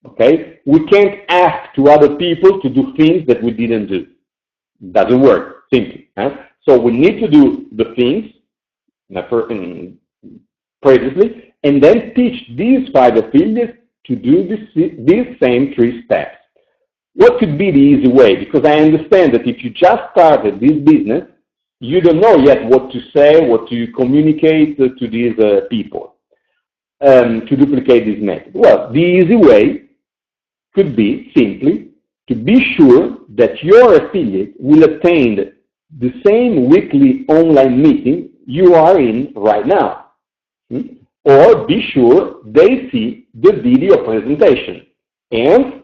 S1: Okay, we can't ask to other people to do things that we didn't do. It doesn't work simply. So we need to do the things previously, and then teach these 5 affiliates to do these same 3 steps. What could be the easy way? Because I understand that if you just started this business, you don't know yet what to say, what to communicate to these people to duplicate this method. Well, the easy way could be simply to be sure that your affiliate will attend the same weekly online meeting you are in right now. Or be sure they see the video presentation. And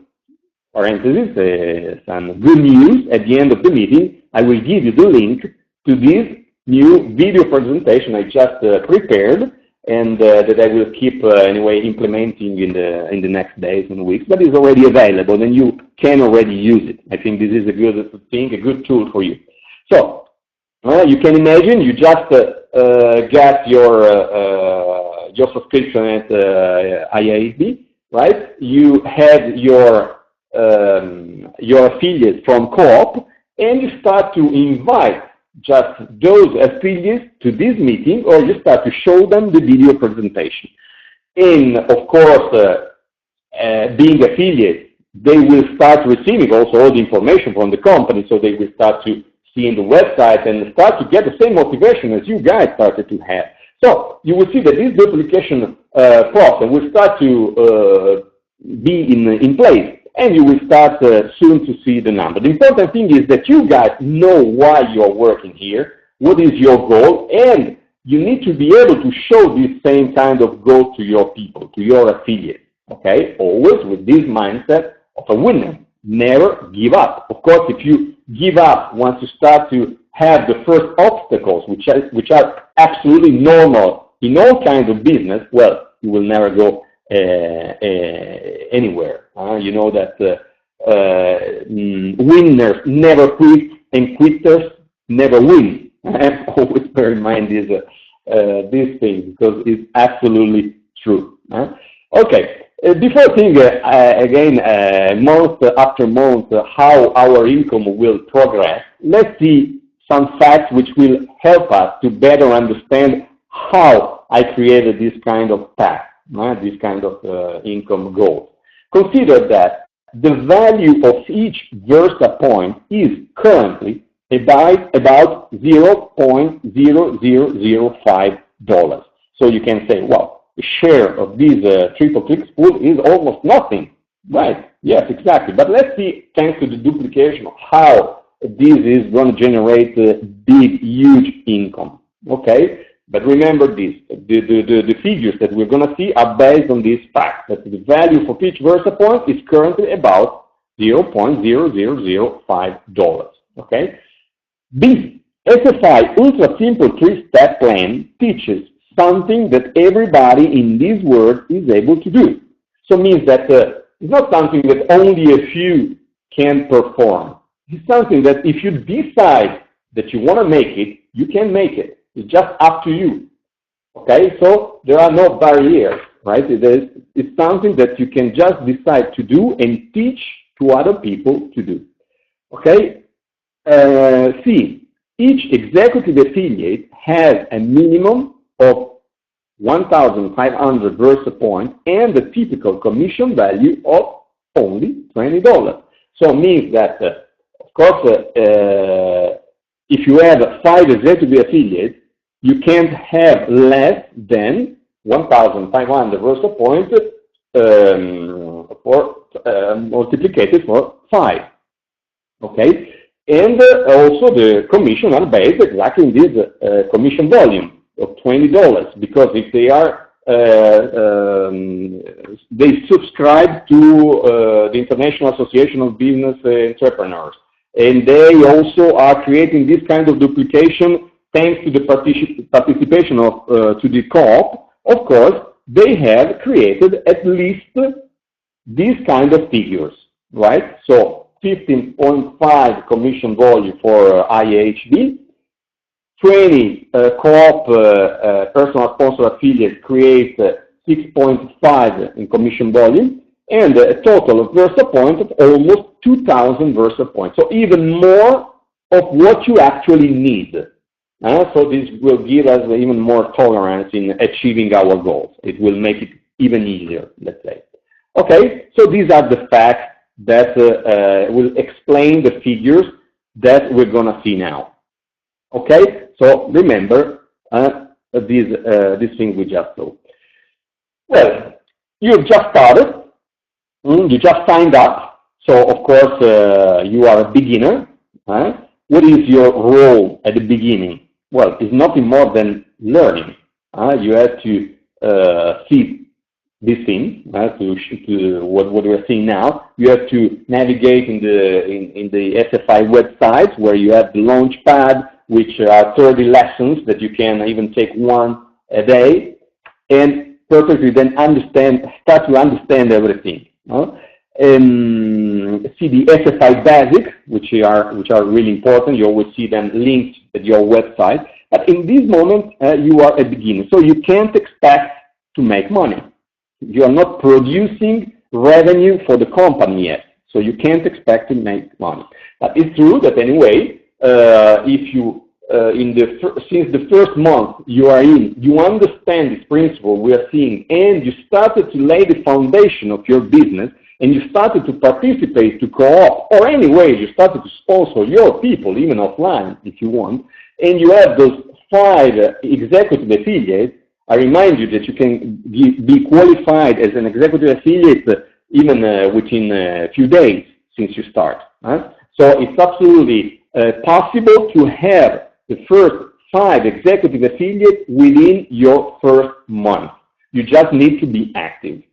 S1: parenthesis, some good news, at the end of the meeting, I will give you the link to this new video presentation I just prepared, and that I will keep anyway implementing in the next days and weeks, but it's already available and you can already use it. I think this is a good thing, a good tool for you. So you can imagine you just got your subscription at IASB, right? You had your affiliates from co-op, and you start to invite just those affiliates to this meeting, or you start to show them the video presentation. And of course, being affiliates, they will start receiving also all the information from the company, so they will start to see in the website and start to get the same motivation as you guys started to have. So you will see that this duplication process will start to be in place, and you will start soon to see the number. The important thing is that you guys know why you're working here, what is your goal, and you need to be able to show this same kind of goal to your people, to your affiliates, okay? Always with this mindset of a winner. Never give up. Of course, if you give up once you start to have the first obstacles, which are absolutely normal in all kinds of business, well, you will never go anywhere. You know that winners never quit and quitters never win. Always bear in mind this thing, because it's absolutely true. Okay, before seeing again month after month how our income will progress, let's see some facts which will help us to better understand how I created this kind of path, this kind of income goal. Consider that the value of each Versa point is currently about $0.0005. So you can say, well, the share of this triple click pool is almost nothing. Right, yes, exactly. But let's see, thanks to the duplication, how this is going to generate big, huge income. Okay? But remember this, the figures that we're going to see are based on this fact, that the value for each Versa point is currently about $0.0005. Okay? B, SFI Ultra Simple 3-Step Plan teaches something that everybody in this world is able to do. So it means that it's not something that only a few can perform. It's something that if you decide that you want to make it, you can make it. It's just up to you. Okay, so there are no barriers, right? It's something that you can just decide to do and teach to other people to do. Okay? C, each executive affiliate has a minimum of 1,500 versa points and a typical commission value of only $20. So it means that, of course, if you have 5 executive affiliates, you can't have less than 1,500 versa points multiplied for 5. Okay? And also the commission are based exactly in this commission volume of $20, because if they are they subscribe to the International Association of Business Entrepreneurs, and they also are creating this kind of duplication thanks to the participation of to the co-op. Of course, they have created at least these kind of figures, right? So 15.5 commission volume for IAHB, 20 co-op personal sponsor affiliates create 6.5 in commission volume, and a total of versa points of almost 2,000 versa points. So even more of what you actually need. So this will give us even more tolerance in achieving our goals. It will make it even easier, let's say. Okay, so these are the facts that will explain the figures that we're going to see now. Okay, so remember this thing we just saw. Well, you've just started, you just signed up, so of course you are a beginner. What is your role at the beginning? Well, it's nothing more than learning. You have to see this thing, to what we're seeing now. You have to navigate in the SFI website, where you have the launch pad, which are 30 lessons that you can even take one a day, and perfectly then start to understand everything. See the SFI basics, which are really important. You always see them linked at your website. But in this moment, you are a beginner, so you can't expect to make money. You are not producing revenue for the company yet, so you can't expect to make money. But it's true that anyway, if you since the first month you are in, you understand this principle we are seeing, and you started to lay the foundation of your business, and you started to participate to co-op, or anyway, you started to sponsor your people, even offline, if you want, and you have those 5 executive affiliates. I remind you that you can be qualified as an executive affiliate even within a few days since you start. So it's absolutely possible to have the first 5 executive affiliates within your first month. You just need to be active.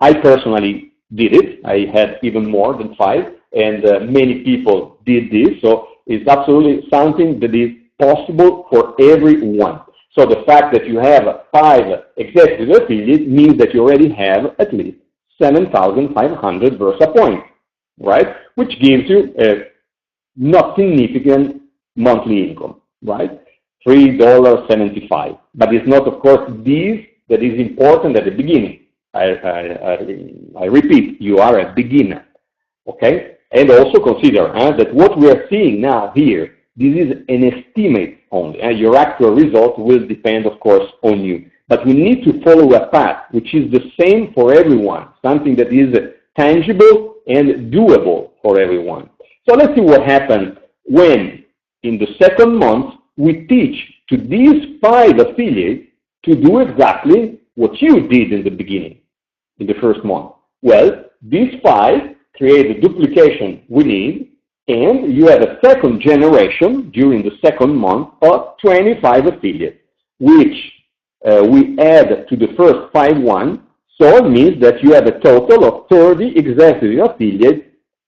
S1: I personally did it. I had even more than 5, and many people did this. So it's absolutely something that is possible for everyone. So the fact that you have 5 executive affiliates means that you already have at least 7,500 versa points, right? Which gives you a not significant monthly income, right? $3.75. But it's not, of course, this that is important at the beginning. I repeat, you are a beginner, okay? And also consider that what we are seeing now here, this is an estimate only. Your actual result will depend, of course, on you. But we need to follow a path which is the same for everyone, something that is tangible and doable for everyone. So let's see what happens when, in the second month, we teach to these 5 affiliates to do exactly what you did in the beginning, in the first month. Well, these 5 create the duplication we need, and you have a second generation during the second month of 25 affiliates, which we add to the first 5 so it means that you have a total of 30 executive affiliates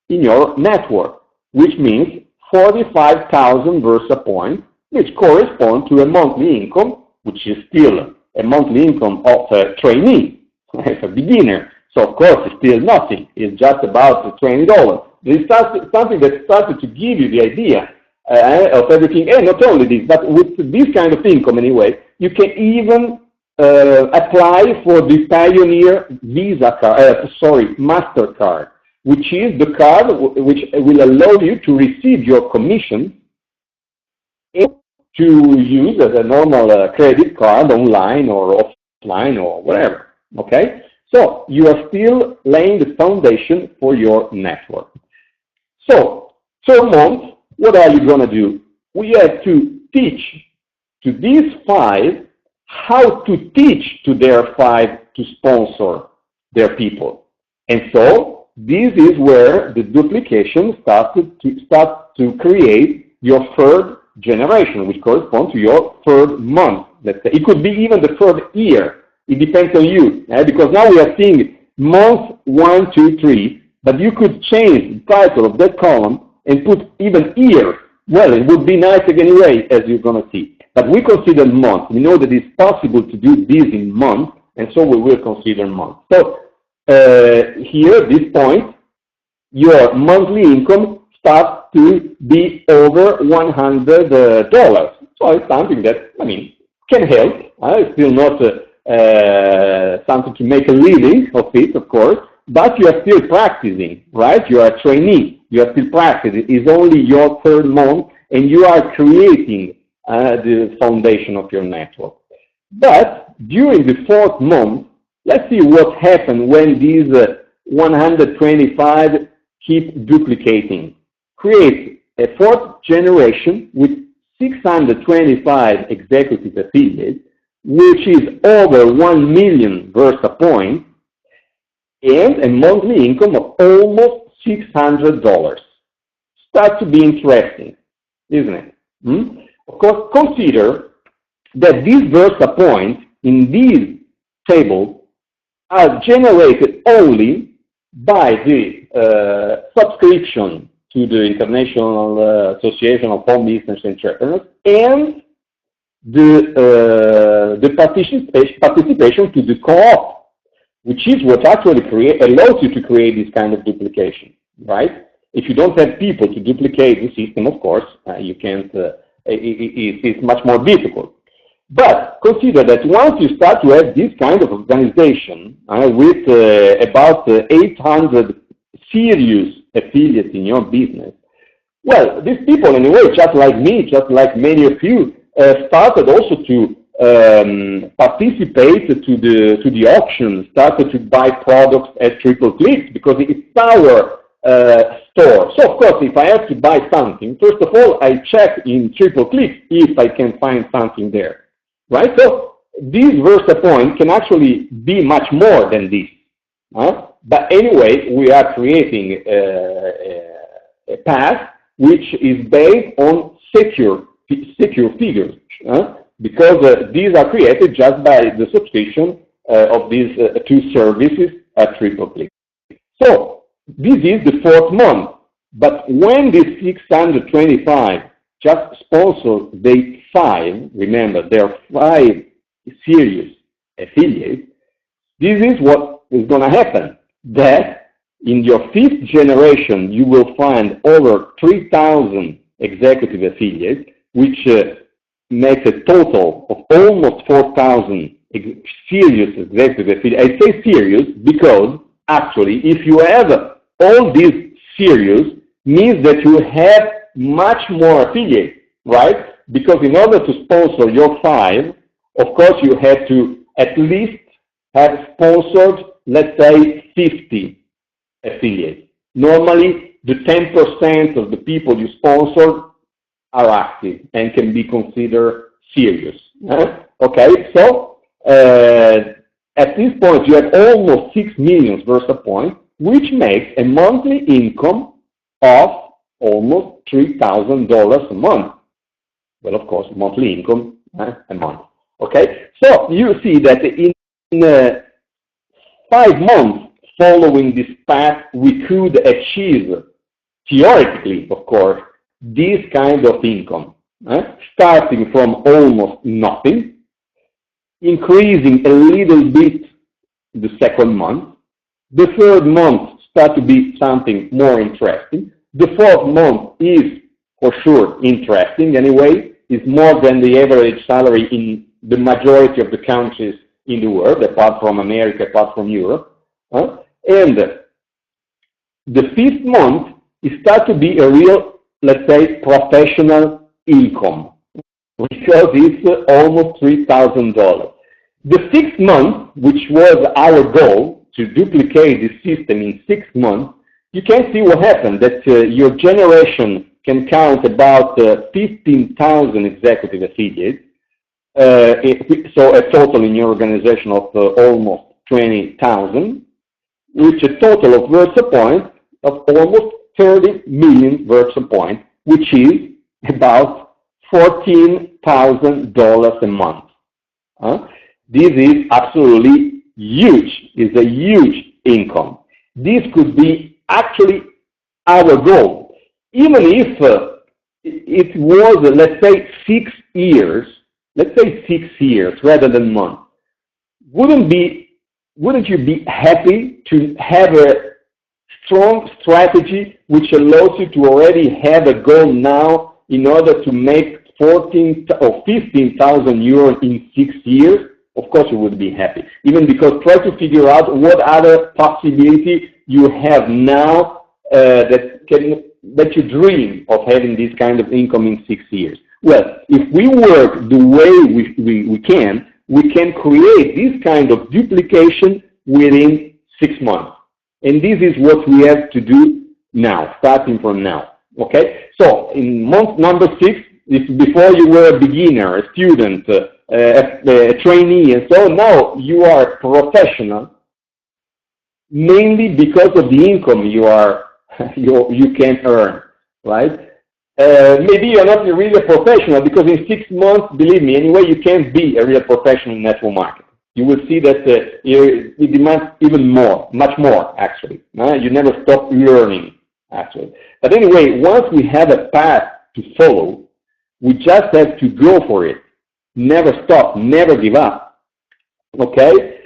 S1: in your network, which means 45,000 versa points, which correspond to a monthly income, which is still a monthly income of a trainee, as a beginner. So of course it's still nothing. It's just about $20. It's something that started to give you the idea of everything. And not only this, but with this kind of income anyway, you can even apply for the Pioneer Visa card, MasterCard. which is the card which will allow you to receive your commission and to use as a normal credit card online or offline or whatever, okay? So you are still laying the foundation for your network. So, per month, what are you going to do? We have to teach to these 5 how to teach to their 5 to sponsor their people. And so this is where the duplication starts to create your 3rd generation, which corresponds to your 3rd month. Let's say it could be even the 3rd year. It depends on you, because now we are seeing month 1, 2, 3, but you could change the title of that column and put even year. Well, it would be nice anyway, as you're going to see. But we consider month. We know that it's possible to do this in month, and so we will consider month. So here, at this point, your monthly income starts to be over $100. So it's something that, I mean, can help. It's still not something to make a living of it, of course, but you are still practicing, right? You are a trainee. You are still practicing. It's only your 3rd month, and you are creating the foundation of your network. But during the 4th month, let's see what happens when these 125 keep duplicating. Create a 4th generation with 625 executive affiliates, which is over 1 million Versa points, and a monthly income of almost $600. Starts to be interesting, isn't it? Of course, consider that these Versa points in this table are generated only by the subscription to the International Association of Home Business Entrepreneurs and the participation to the co-op, which is what actually allows you to create this kind of duplication, right? If you don't have people to duplicate the system, of course, you can't, it's much more difficult. But consider that once you start to have this kind of organization with about 800 serious affiliates in your business, well, these people anyway, just like me, just like many of you, started also to participate to the auction, started to buy products at Triple Click because it's our store. So of course, if I have to buy something, first of all, I check in Triple Click if I can find something there, right? So this Versa point can actually be much more than this. But anyway, we are creating a path which is based on secure figures, because these are created just by the subscription of these 2 services at Triple Click. So this is the 4th month, but when these 625 just sponsor the 5, remember there are 5 serious affiliates, this is what is going to happen, that in your 5th generation you will find over 3,000 executive affiliates, which makes a total of almost 4,000 serious executive affiliates. I say serious because actually if you have all these serious, means that you have much more affiliates, right? Because in order to sponsor your 5, of course you have to at least have sponsored, let's say, 50 affiliates. Normally, the 10% of the people you sponsor are active and can be considered serious. Okay, so at this point you have almost 6 million Versa points, which makes a monthly income of almost $3,000 a month. Well, of course, monthly income a month. Okay, so you see that in 5 months following this path, we could achieve, theoretically, of course, this kind of income, starting from almost nothing, increasing a little bit the 2nd month. The 3rd month starts to be something more interesting. The 4th month is for sure interesting anyway. It's more than the average salary in the majority of the countries in the world, apart from America, apart from Europe. And the 5th month, it starts to be a real, let's say, professional income, because it's almost $3,000. The 6th month, which was our goal, to duplicate the system in 6 months, you can see what happened, that your generation can count about 15,000 executive affiliates, so a total in your organization of almost 20,000, with a total of Versa points of almost 30 million Versa points, which is about $14,000 a month. This is absolutely huge. It's a huge income. This could be actually our goal. Even if it was, let's say, 6 years, rather than months, wouldn't you be happy to have a strong strategy which allows you to already have a goal now in order to make 14 or 15,000 euros in 6 years? Of course you would be happy. Even because try to figure out what other possibility you have now that you dream of having this kind of income in 6 years. Well, if we work the way we can create this kind of duplication within 6 months. And this is what we have to do now, starting from now. Okay? So in month number 6, if before you were a beginner, a student, a trainee, and so now you are a professional, mainly because of the income you can earn, right? Maybe you're not really a professional, because in 6 months, believe me, anyway, you can't be a real professional in network marketing. You will see that it demands even more, much more, actually. You never stop learning, actually. But anyway, once we have a path to follow, we just have to go for it. Never stop, never give up. Okay?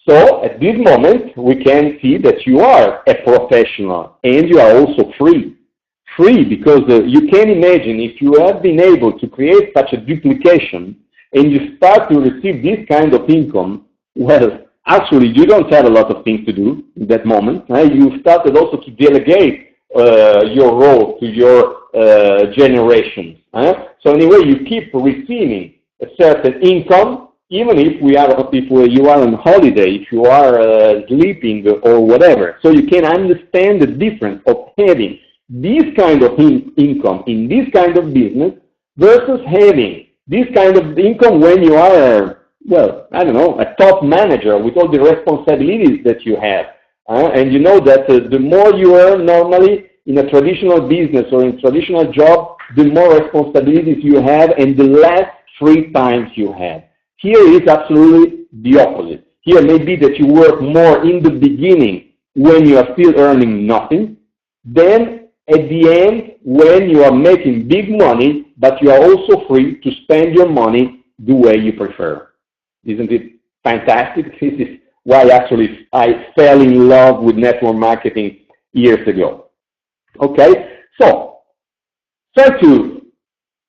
S1: So at this moment, we can see that you are a professional and you are also free. Free because you can imagine if you have been able to create such a duplication and you start to receive this kind of income, well, actually you don't have a lot of things to do in that moment. You started also to delegate your role to your generations. So anyway, you keep receiving a certain income, even if you are on holiday, if you are sleeping or whatever. So you can understand the difference of having this kind of income in this kind of business versus having this kind of income when you are, well, I don't know, a top manager with all the responsibilities that you have. And you know that the more you earn normally in a traditional business or in a traditional job, the more responsibilities you have and the less free times you have. Here is absolutely the opposite. Here may be that you work more in the beginning when you are still earning nothing, then at the end when you are making big money, but you are also free to spend your money the way you prefer. Isn't it fantastic? This is why actually I fell in love with network marketing years ago. Okay, so try to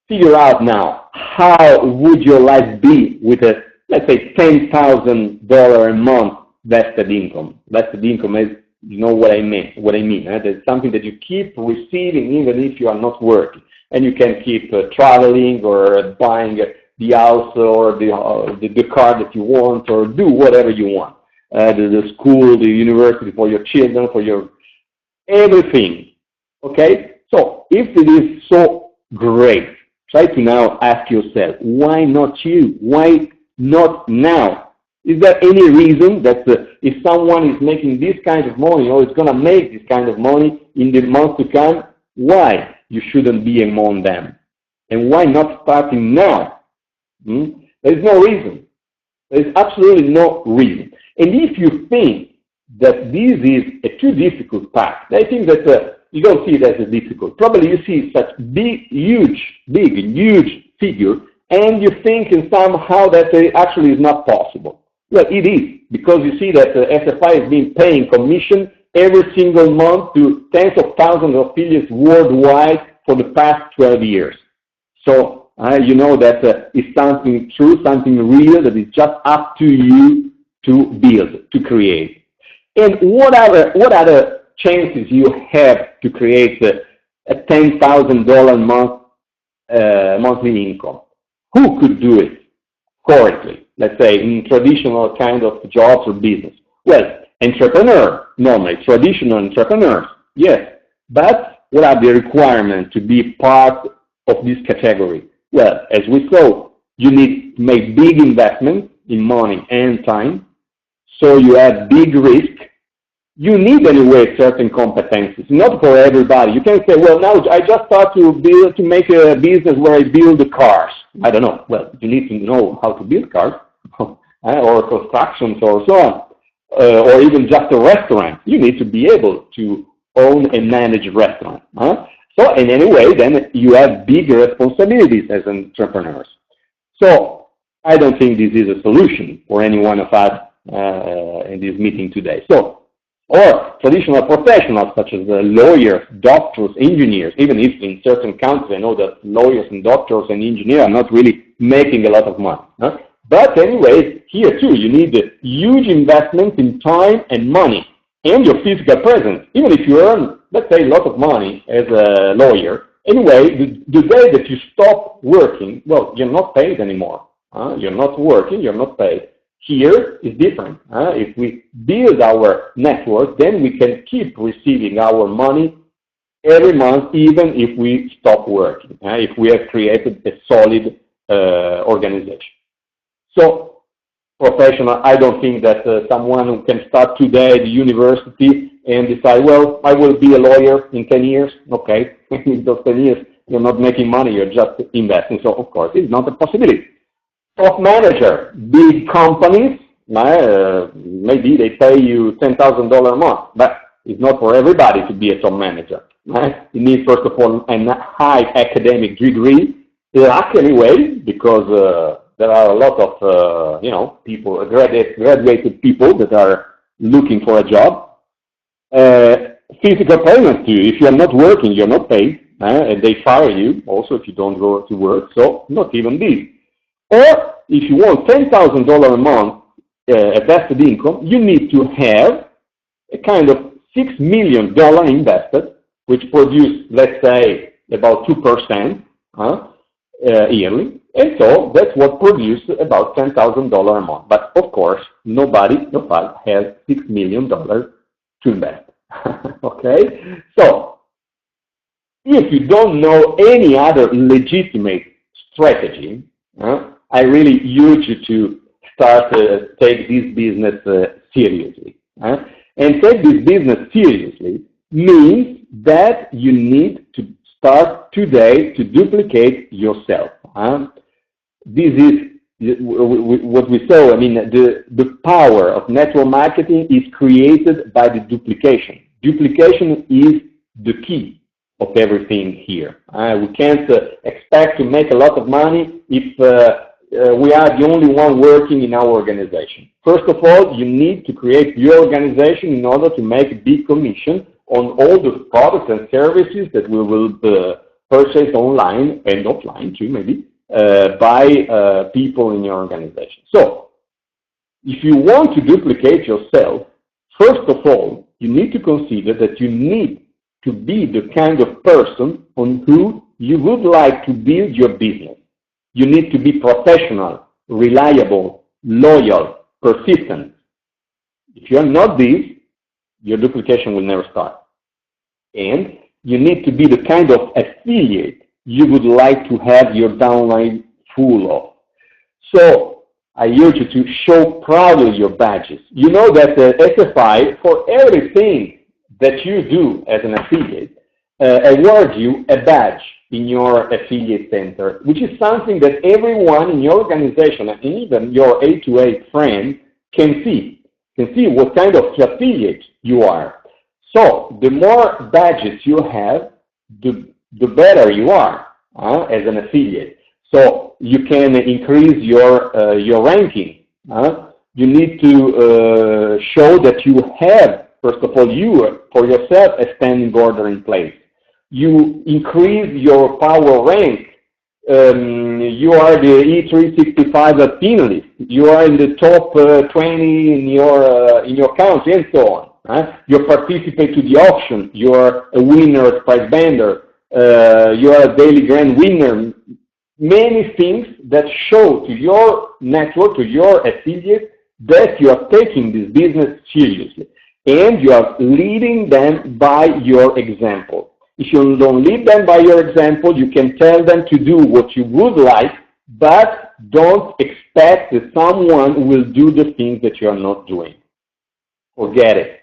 S1: figure out now how would your life be with a, let's say, $10,000 a month vested income. Vested income is, you know what I mean. That's something that you keep receiving even if you are not working, and you can keep traveling or buying the house or the car that you want, or do whatever you want. The school, the university for your children, for your everything. Okay? So if it is so great, try to now ask yourself, why not you? Why not now? Is there any reason that if someone is making this kind of money or is going to make this kind of money in the months to come, why you shouldn't be among them? And why not starting now? There is no reason. There is absolutely no reason. And if you think that this is a too difficult path, I think that you don't see it as a difficult. Probably you see such huge figure, and you think somehow that it actually is not possible. Well, it is, because you see that SFI has been paying commission every single month to tens of thousands of affiliates worldwide for the past 12 years. So you know that it's something true, something real, that is just up to you to build, to create. And what are the chances you have to create a $10,000 monthly income. Who could do it correctly? Let's say in traditional kind of jobs or business. Well, entrepreneur, normally, traditional entrepreneurs, yes. But what are the requirements to be part of this category? Well, as we saw, you need to make big investments in money and time, so you have big risk. You need anyway certain competencies, not for everybody. You can say, well, now I just start to make a business where I build the cars. I don't know. Well, you need to know how to build cars, or constructions or so on, or even just a restaurant. You need to be able to own and manage a restaurant. So in any way, then you have bigger responsibilities as entrepreneurs. So I don't think this is a solution for any one of us in this meeting today. So, or traditional professionals such as lawyers, doctors, engineers, even if in certain countries I know that lawyers and doctors and engineers are not really making a lot of money. But anyways, here too, you need a huge investment in time and money and your physical presence. Even if you earn, let's say, a lot of money as a lawyer, anyway, the day that you stop working, well, you're not paid anymore. You're not working, you're not paid. Here is different. If we build our network, then we can keep receiving our money every month, even if we stop working, if we have created a solid organization. So, professional, I don't think that someone who can start today at the university and decide, well, I will be a lawyer in 10 years. Okay, in those 10 years, you're not making money, you're just investing. So, of course, it's not a possibility. Top manager, big companies, maybe they pay you $10,000 a month, but it's not for everybody to be a top manager. Right? You need, first of all, a high academic degree, luck anyway, because there are a lot of, people, graduated people that are looking for a job. Physical presence too. If you are not working, you're not paid, and they fire you also if you don't go to work. So not even this. Or if you want $10,000 a month vested income, you need to have a kind of $6 million invested, which produce, let's say, about 2% yearly. And so that's what produces about $10,000 a month. But of course, nobody of us has $6 million to invest. Okay? So, if you don't know any other legitimate strategy, I really urge you to start take this business seriously. And take this business seriously means that you need to start today to duplicate yourself. This is what we saw. I mean, the power of network marketing is created by the duplication. Duplication is the key of everything here. We can't expect to make a lot of money if we are the only one working in our organization. First of all, you need to create your organization in order to make a big commission on all the products and services that we will purchase online and offline too, maybe, by people in your organization. So, if you want to duplicate yourself, first of all, you need to consider that you need to be the kind of person on who you would like to build your business. You need to be professional, reliable, loyal, persistent. If you are not this, your duplication will never start. And you need to be the kind of affiliate you would like to have your downline full of. So I urge you to show proudly your badges. You know that SFI, for everything that you do as an affiliate, awards you a badge in your affiliate center, which is something that everyone in your organization and even your A2A friend can see what kind of affiliate you are. So the more badges you have, the better you are as an affiliate. So you can increase your ranking. You need to show that you have, first of all, you for yourself a standing order in place. You increase your power rank. You are the E365 finalist. You are in the top 20 in your country, and so on. You participate to the auction, you're a winner, prize vendor, you're a daily grand winner. Many things that show to your network, to your affiliates, that you are taking this business seriously. And you are leading them by your example. If you don't lead them by your example, you can tell them to do what you would like, but don't expect that someone will do the things that you are not doing. Forget it.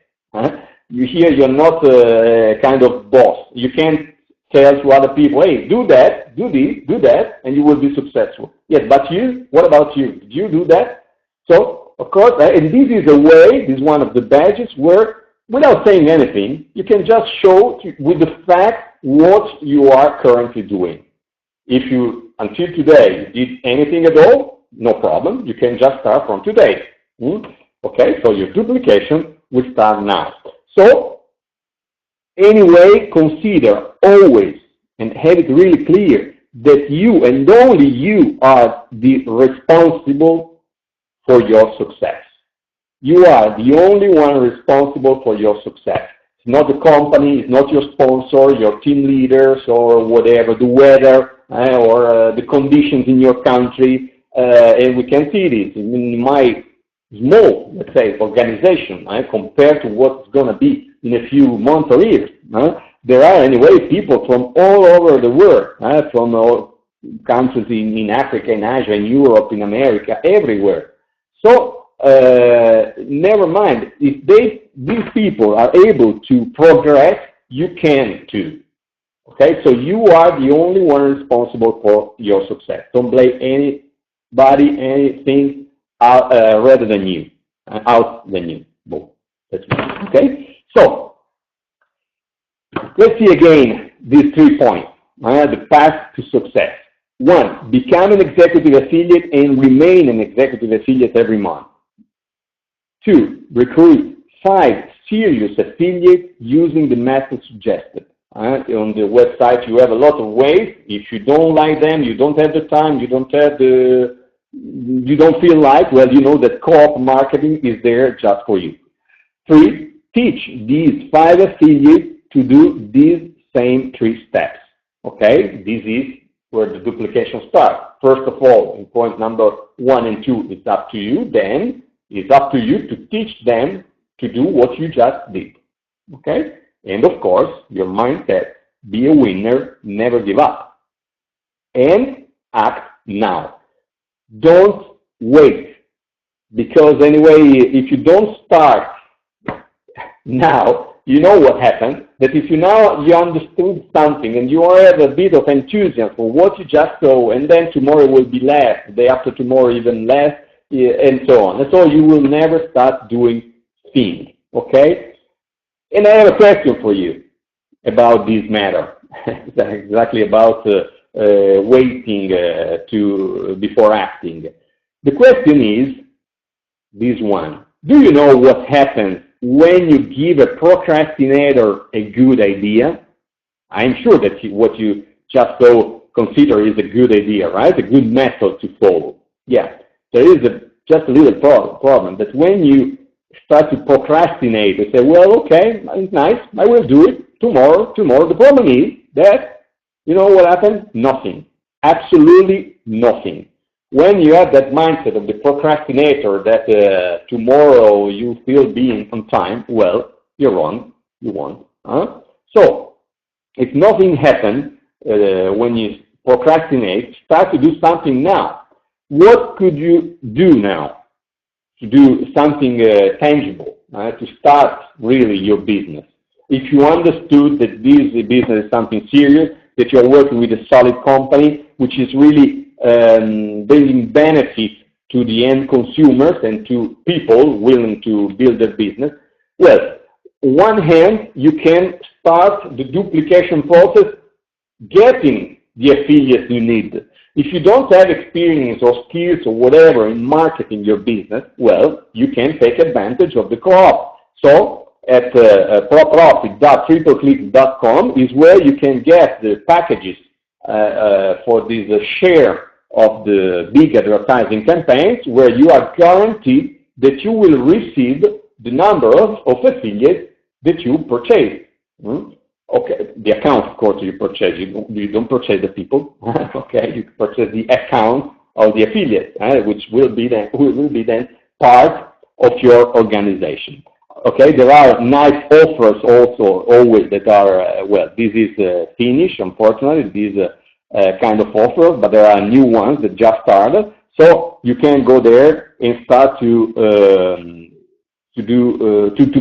S1: You're not a kind of boss. You can't tell to other people, hey, do that, do this, do that, and you will be successful. Yes, but you, what about you? Did you do that? So, of course, and this is a way, this is one of the badges where, without saying anything, you can just show with the fact what you are currently doing. If you, until today, did anything at all, no problem. You can just start from today. Okay, so your duplication will start now. So, anyway, consider always, and have it really clear, that you and only you are the responsible for your success. You are the only one responsible for your success. It's not the company, it's not your sponsor, your team leaders, or whatever, the weather, or the conditions in your country. And we can see this in my small, let's say, organization, compared to what's going to be in a few months or years. There are, anyway, people from all over the world, from all countries in Africa, in Asia, in Europe, in America, everywhere. So, never mind, if these people are able to progress, you can too. Okay, so you are the only one responsible for your success. Don't blame anybody, anything rather than you, out than you. Boom. That's right. Okay, so let's see again these 3 points. The path to success. 1, become an executive affiliate and remain an executive affiliate every month. 2, recruit 5 serious affiliates using the method suggested. On the website, you have a lot of ways. If you don't like them, you don't have the time, you don't feel like, well, you know that co-op marketing is there just for you. 3, teach these 5 affiliates to do these same 3 steps. Okay, this is where the duplication starts. First of all, in point number 1 and 2, it's up to you. Then it's up to you to teach them to do what you just did. Okay? And of course, your mindset, be a winner, never give up. And act now. Don't wait. Because anyway, if you don't start now, you know what happens, that if you understood something and you have a bit of enthusiasm for what you just saw, and then tomorrow will be less, the day after tomorrow even less, and so on. And so you will never start doing things, okay? And I have a question for you about this matter, exactly about waiting before acting. The question is this one. Do you know what happens when you give a procrastinator a good idea? I'm sure that what you just consider is a good idea, right? A good method to follow. Yeah, there is just a little problem that when you start to procrastinate, you say, well, okay, it's nice, I will do it tomorrow. The problem is that, you know what happens? Nothing. Absolutely nothing. When you have that mindset of the procrastinator that tomorrow you feel being on time, well, you're wrong. You won't. So, if nothing happens when you procrastinate, start to do something now. What could you do now to do something tangible, to start really your business? If you understood that this business is something serious, that you're working with a solid company, which is really bringing benefit to the end consumers and to people willing to build their business, well, on one hand, you can start the duplication process getting the affiliates you need. If you don't have experience or skills or whatever in marketing your business, well, you can take advantage of the co-op. So at profit.tripleclick.com is where you can get the packages for this share of the big advertising campaigns, where you are guaranteed that you will receive the number of affiliates that you purchase. Okay, the account, of course, you purchase. You don't purchase the people. Okay, you purchase the account of the affiliate, which will be then part of your organization. Okay, there are nice offers also always that are well. This is finished, unfortunately. These kind of offers, but there are new ones that just started. So you can go there and start to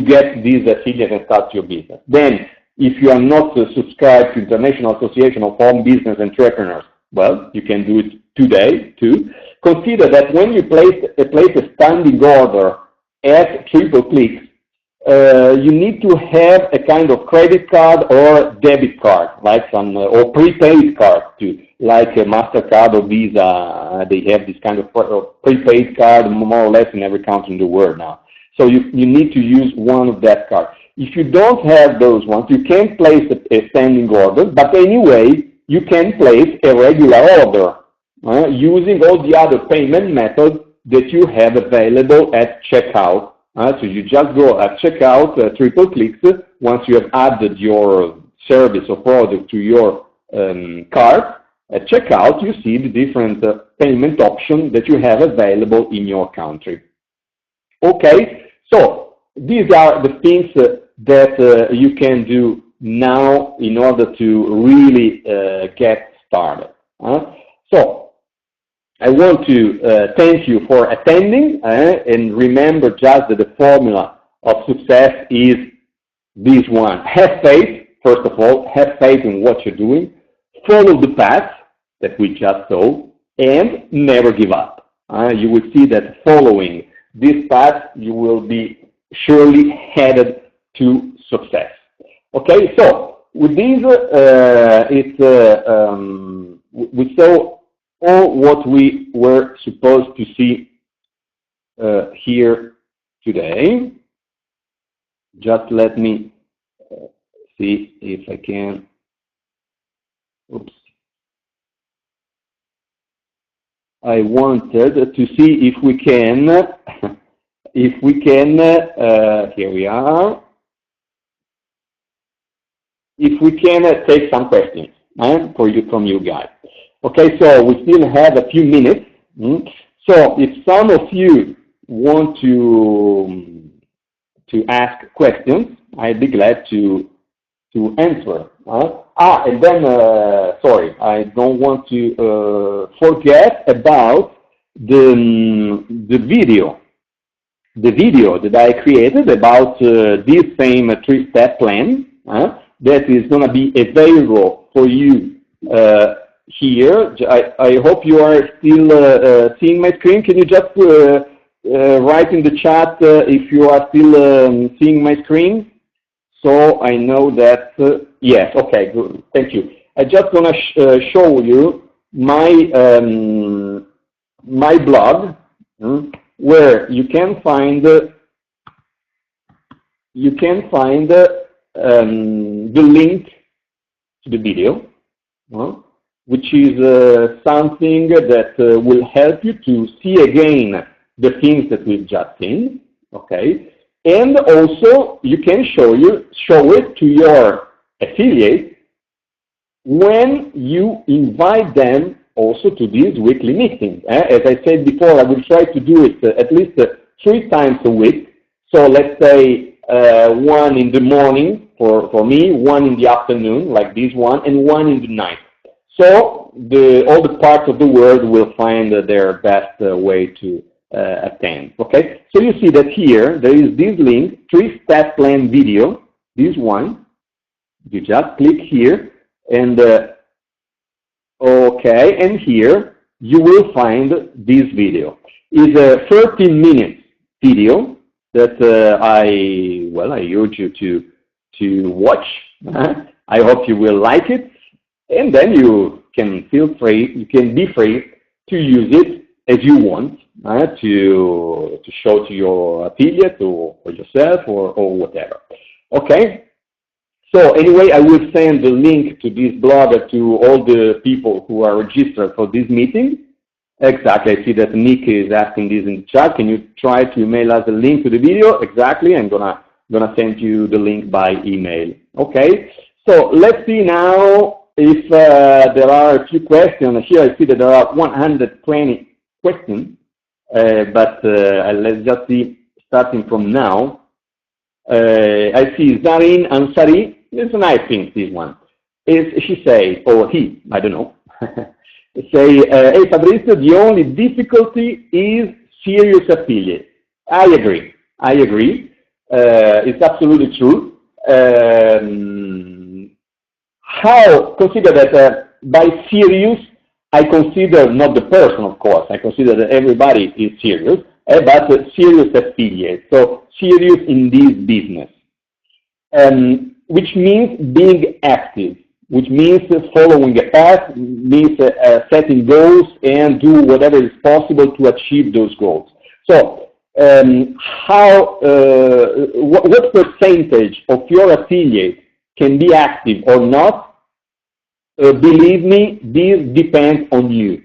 S1: get these affiliates and start your business. Then, if you are not subscribed to International Association of Home Business Entrepreneurs, well, you can do it today too. Consider that when you place a standing order at Triple Clicks, you need to have a kind of credit card or debit card, like some or prepaid card too, like a MasterCard or Visa. They have this kind of prepaid card more or less in every country in the world now. So you need to use one of that card. If you don't have those ones, you can place a standing order, but anyway, you can place a regular order using all the other payment methods that you have available at checkout. So you just go at checkout, Triple Clicks. Once you have added your service or product to your cart, at checkout you see the different payment options that you have available in your country. Okay, so these are the things that you can do now in order to really get started. So I want to thank you for attending and remember just that the formula of success is this one. Have faith, first of all, have faith in what you're doing, follow the path that we just saw, and never give up. You will see that following this path, you will be surely headed to success. Okay, so with this, we saw all what we were supposed to see here today. Just let me see if I can. Oops. I wanted to see if we can, here we are, if we can take some questions from you guys. Okay, so we still have a few minutes. So if some of you want to ask questions, I'd be glad to answer. And then, sorry, I don't want to forget about the video that I created about this same 3-step plan that is going to be available for you here. I hope you are still seeing my screen. Can you just write in the chat if you are still seeing my screen? So I know that, yes, okay, good, thank you. I just want to show you my, my blog, where you can find the link to the video, which is something that will help you to see again the things that we've just seen, okay? And also, you can show it to your affiliates when you invite them also to these weekly meetings. As I said before, I will try to do it at least 3 times a week. So let's say one in the morning for me, one in the afternoon, like this one, and one in the night. So all the parts of the world will find their best way to attend. Okay, so you see that here there is this link, 3-step plan video, this one. You just click here and okay, and here you will find this video. It's a 13-minute video that I urge you to watch. I hope you will like it, and then you can be free to use it as you want. To show to your affiliate or yourself or whatever. Okay? So anyway, I will send the link to this blog to all the people who are registered for this meeting. Exactly. I see that Nick is asking this in the chat. Can you try to email us a link to the video? Exactly. I'm gonna send you the link by email. Okay. So let's see now if there are a few questions. Here I see that there are 120 questions, but let's just see starting from now. I see Zarin Ansari. It's a nice thing, this one. She say, or he, I don't know. Say, hey Fabrizio, the only difficulty is serious affiliate. I agree. It's absolutely true. Consider that by serious, I consider not the person, of course. I consider that everybody is serious, but serious affiliate. So serious in this business, which means being active, which means following a path, means setting goals and do whatever is possible to achieve those goals. So what percentage of your affiliates can be active or not? Believe me, this depends on you.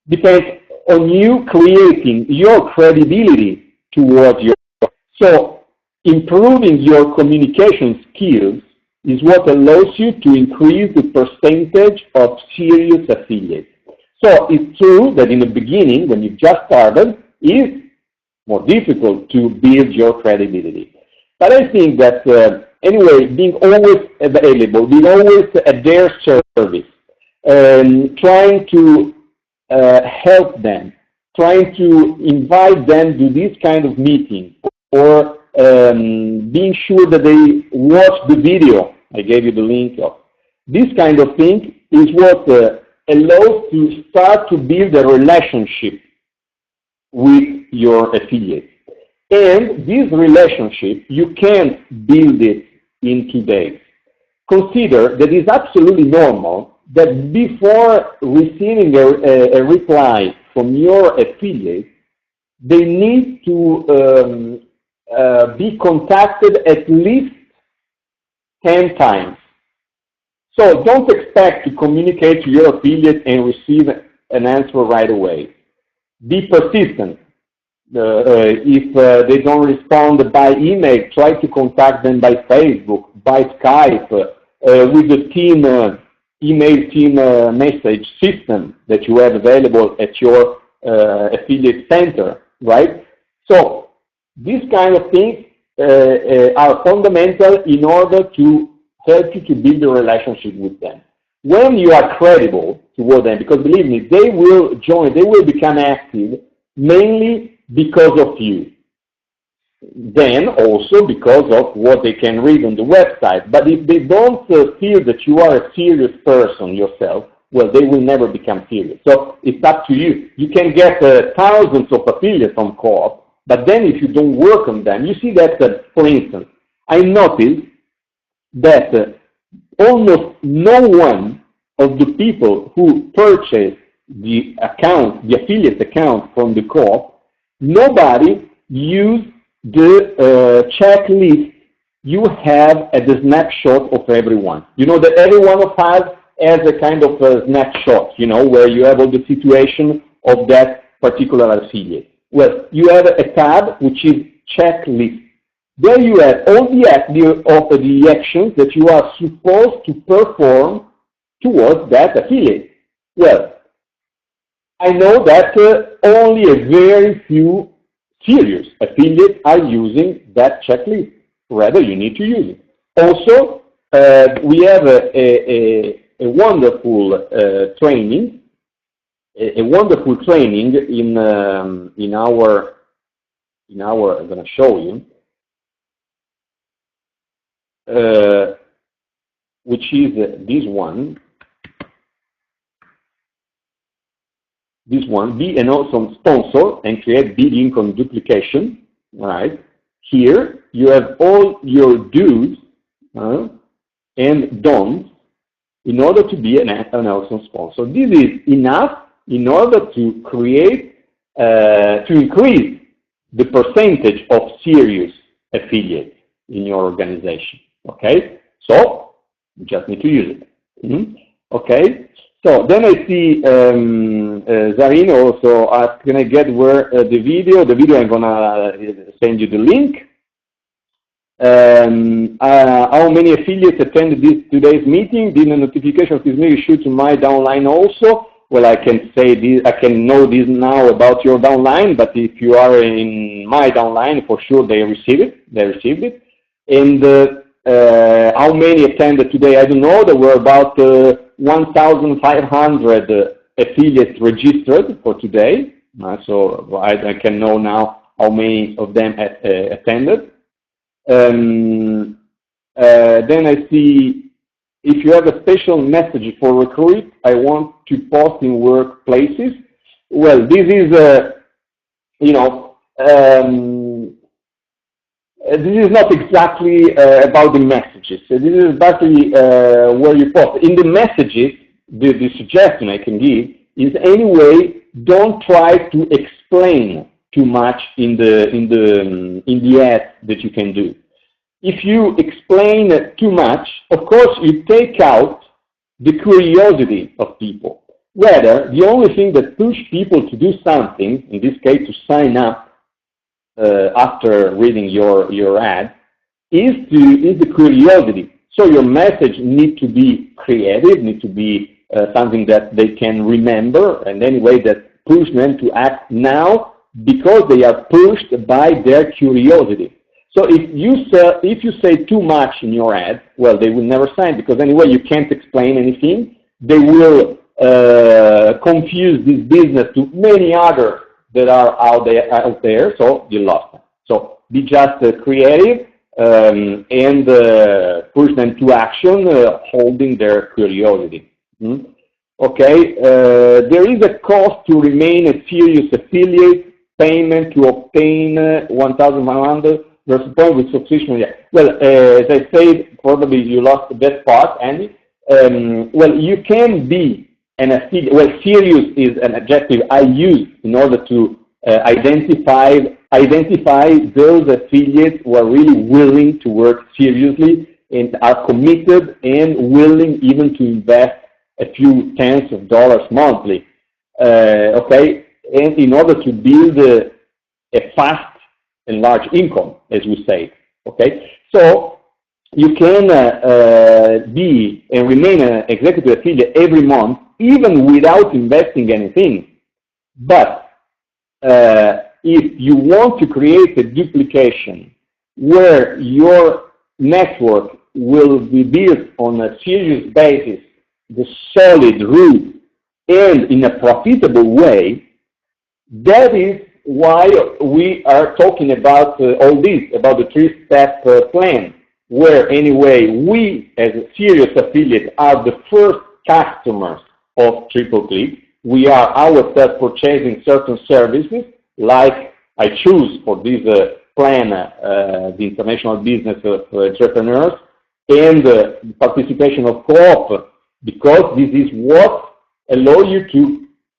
S1: Depends on you creating your credibility towards your. So improving your communication skills is what allows you to increase the percentage of serious affiliates. So it's true that in the beginning, when you just started, it's more difficult to build your credibility. But I think that, anyway, being always available, being always at their service, trying to help them, trying to invite them to this kind of meeting, or being sure that they watch the video I gave you the link of. This kind of thing is what allows to start to build a relationship with your affiliates. And this relationship, you can't build it in 2 days. Consider that it's absolutely normal that before receiving a reply from your affiliate, they need to be contacted at least 10 times. So don't expect to communicate to your affiliate and receive an answer right away. Be persistent. If they don't respond by email, try to contact them by Facebook, by Skype, with the team email team message system that you have available at your affiliate center, right? So these kind of things are fundamental in order to help you to build a relationship with them. When you are credible toward them, because believe me, they will join, they will become active mainly because of you. Then also because of what they can read on the website. But if they don't feel that you are a serious person yourself, well, they will never become serious. So it's up to you. You can get thousands of affiliates on Co-op, but then if you don't work on them, you see that, for instance, I noticed that almost no one of the people who purchased the account, the affiliate account from the Co-op, nobody used the checklist you have at the snapshot of everyone. You know that every one of us has a kind of a snapshot, you know, where you have all the situation of that particular affiliate. Well, you have a tab which is checklist. There you have all the actions that you are supposed to perform towards that affiliate. Well, I know that only a very few serious affiliates are using that checklist. Rather, you need to use it. Also, we have a wonderful training. A wonderful training in our. I'm going to show you. Which is this one. This one, be an awesome sponsor and create big income duplication. All right. Here you have all your do's and don'ts in order to be an awesome sponsor. This is enough in order to create, to increase the percentage of serious affiliates in your organization. Okay. So you just need to use it. Okay. So then I see Zarino also asked, can I get where the video? The video I'm gonna send you the link. How many affiliates attended today's meeting? Did a notification of this meeting issued to my downline also? Well, I can say this, I can know this now about your downline, but if you are in my downline, for sure they received it. And how many attended today? I don't know. There were about 1,500 affiliates registered for today. So I can know now how many of them attended. Then I see, if you have a special message for recruit, I want to post in workplaces. Well, this is, this is not exactly about the messages. So this is basically where you post. In the messages, the suggestion I can give is anyway, don't try to explain too much in the ad that you can do. If you explain too much, of course you take out the curiosity of people. Rather, the only thing that pushes people to do something, in this case to sign up after reading your ad, is the curiosity. So your message needs to be creative, needs to be something that they can remember, and anyway that push them to act now because they are pushed by their curiosity. So if you say too much in your ad, well, they will never sign because anyway you can't explain anything. They will confuse this business to many others that are out there. So you lost them. So be just creative and push them to action, holding their curiosity. Okay, there is a cost to remain a serious affiliate. Payment to obtain 1,100 versus point with subscription. Yeah. Well, as I said, probably you lost that part, Andy. Well, you can be an affiliate. Well, serious is an adjective I use in order to identify those affiliates who are really willing to work seriously and are committed and willing even to invest a few tens of dollars monthly. Okay. And in order to build a fast and large income, as we say, okay? So you can be and remain an executive affiliate every month, even without investing anything. But if you want to create a duplication where your network will be built on a serious basis, the solid root, and in a profitable way, that is why we are talking about all this, about the three-step plan, where anyway we as a serious affiliate are the first customers of TripleClick. We are ourselves purchasing certain services, like I choose for this plan the international business of entrepreneurs and the participation of co-op, because this is what allows you to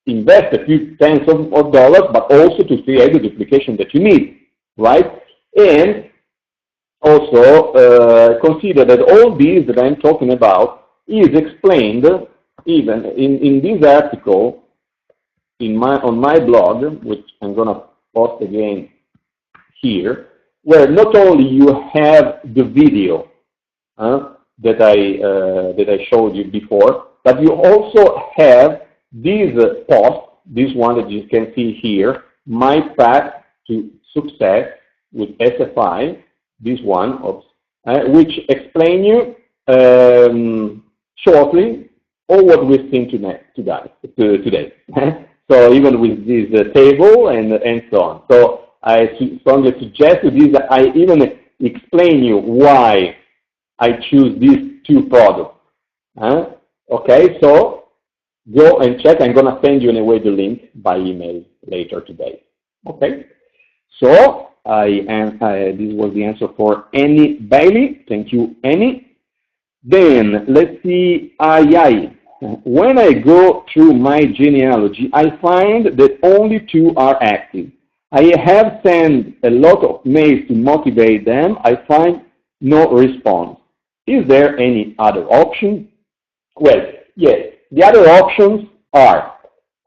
S1: invest a few tens of dollars, but also to create the duplication that you need, right? And also consider that all these that I'm talking about is explained even in this article on my blog, which I'm going to post again here, where not only you have the video that I showed you before, but you also have this post, this one that you can see here, My Path to Success with SFI, this one, which explain you shortly all what we've seen today. So even with this table and so on. So I strongly suggest this. I even explain you why I choose these two products. Okay, so go and check. I'm going to send you anyway the link by email later today. Okay, so this was the answer for Annie Bailey. Thank you, Annie. Then let's see, when I go through my genealogy, I find that only 2 are active. I have sent a lot of mails to motivate them. I find no response. Is there any other option? Well, yes. The other options are,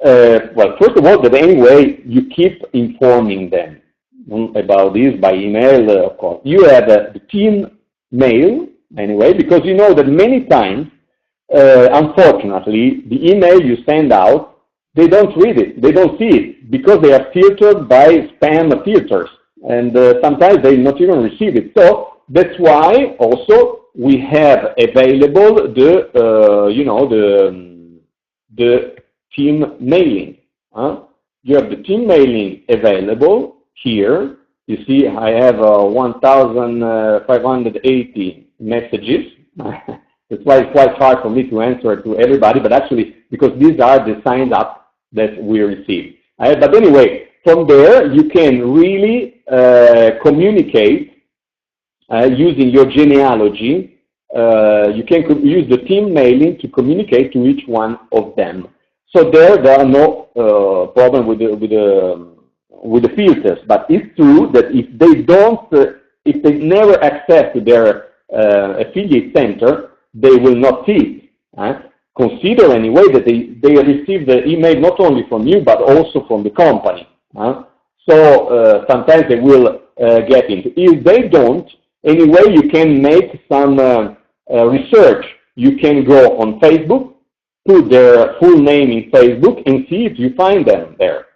S1: well, first of all, that anyway, you keep informing them about this by email, of course. You have the team mail, anyway, because you know that many times, unfortunately, the email you send out, they don't read it, they don't see it, because they are filtered by spam filters, and sometimes they not even receive it. So that's why also we have available the, you know, the team mailing. You have the team mailing available here. You see, I have 1,580 messages. That's why it's quite hard for me to answer to everybody, but actually, because these are the signs up that we receive. But anyway, from there, you can really communicate using your genealogy. You can use the team mailing to communicate to each one of them. So there are no problem with the filters. But it's true that if they don't, if they never access to their affiliate center, they will not see it. Consider anyway that they receive the email not only from you but also from the company. So sometimes they will get into. If they don't, anyway, you can make some research. You can go on Facebook, put their full name in Facebook, and see if you find them there.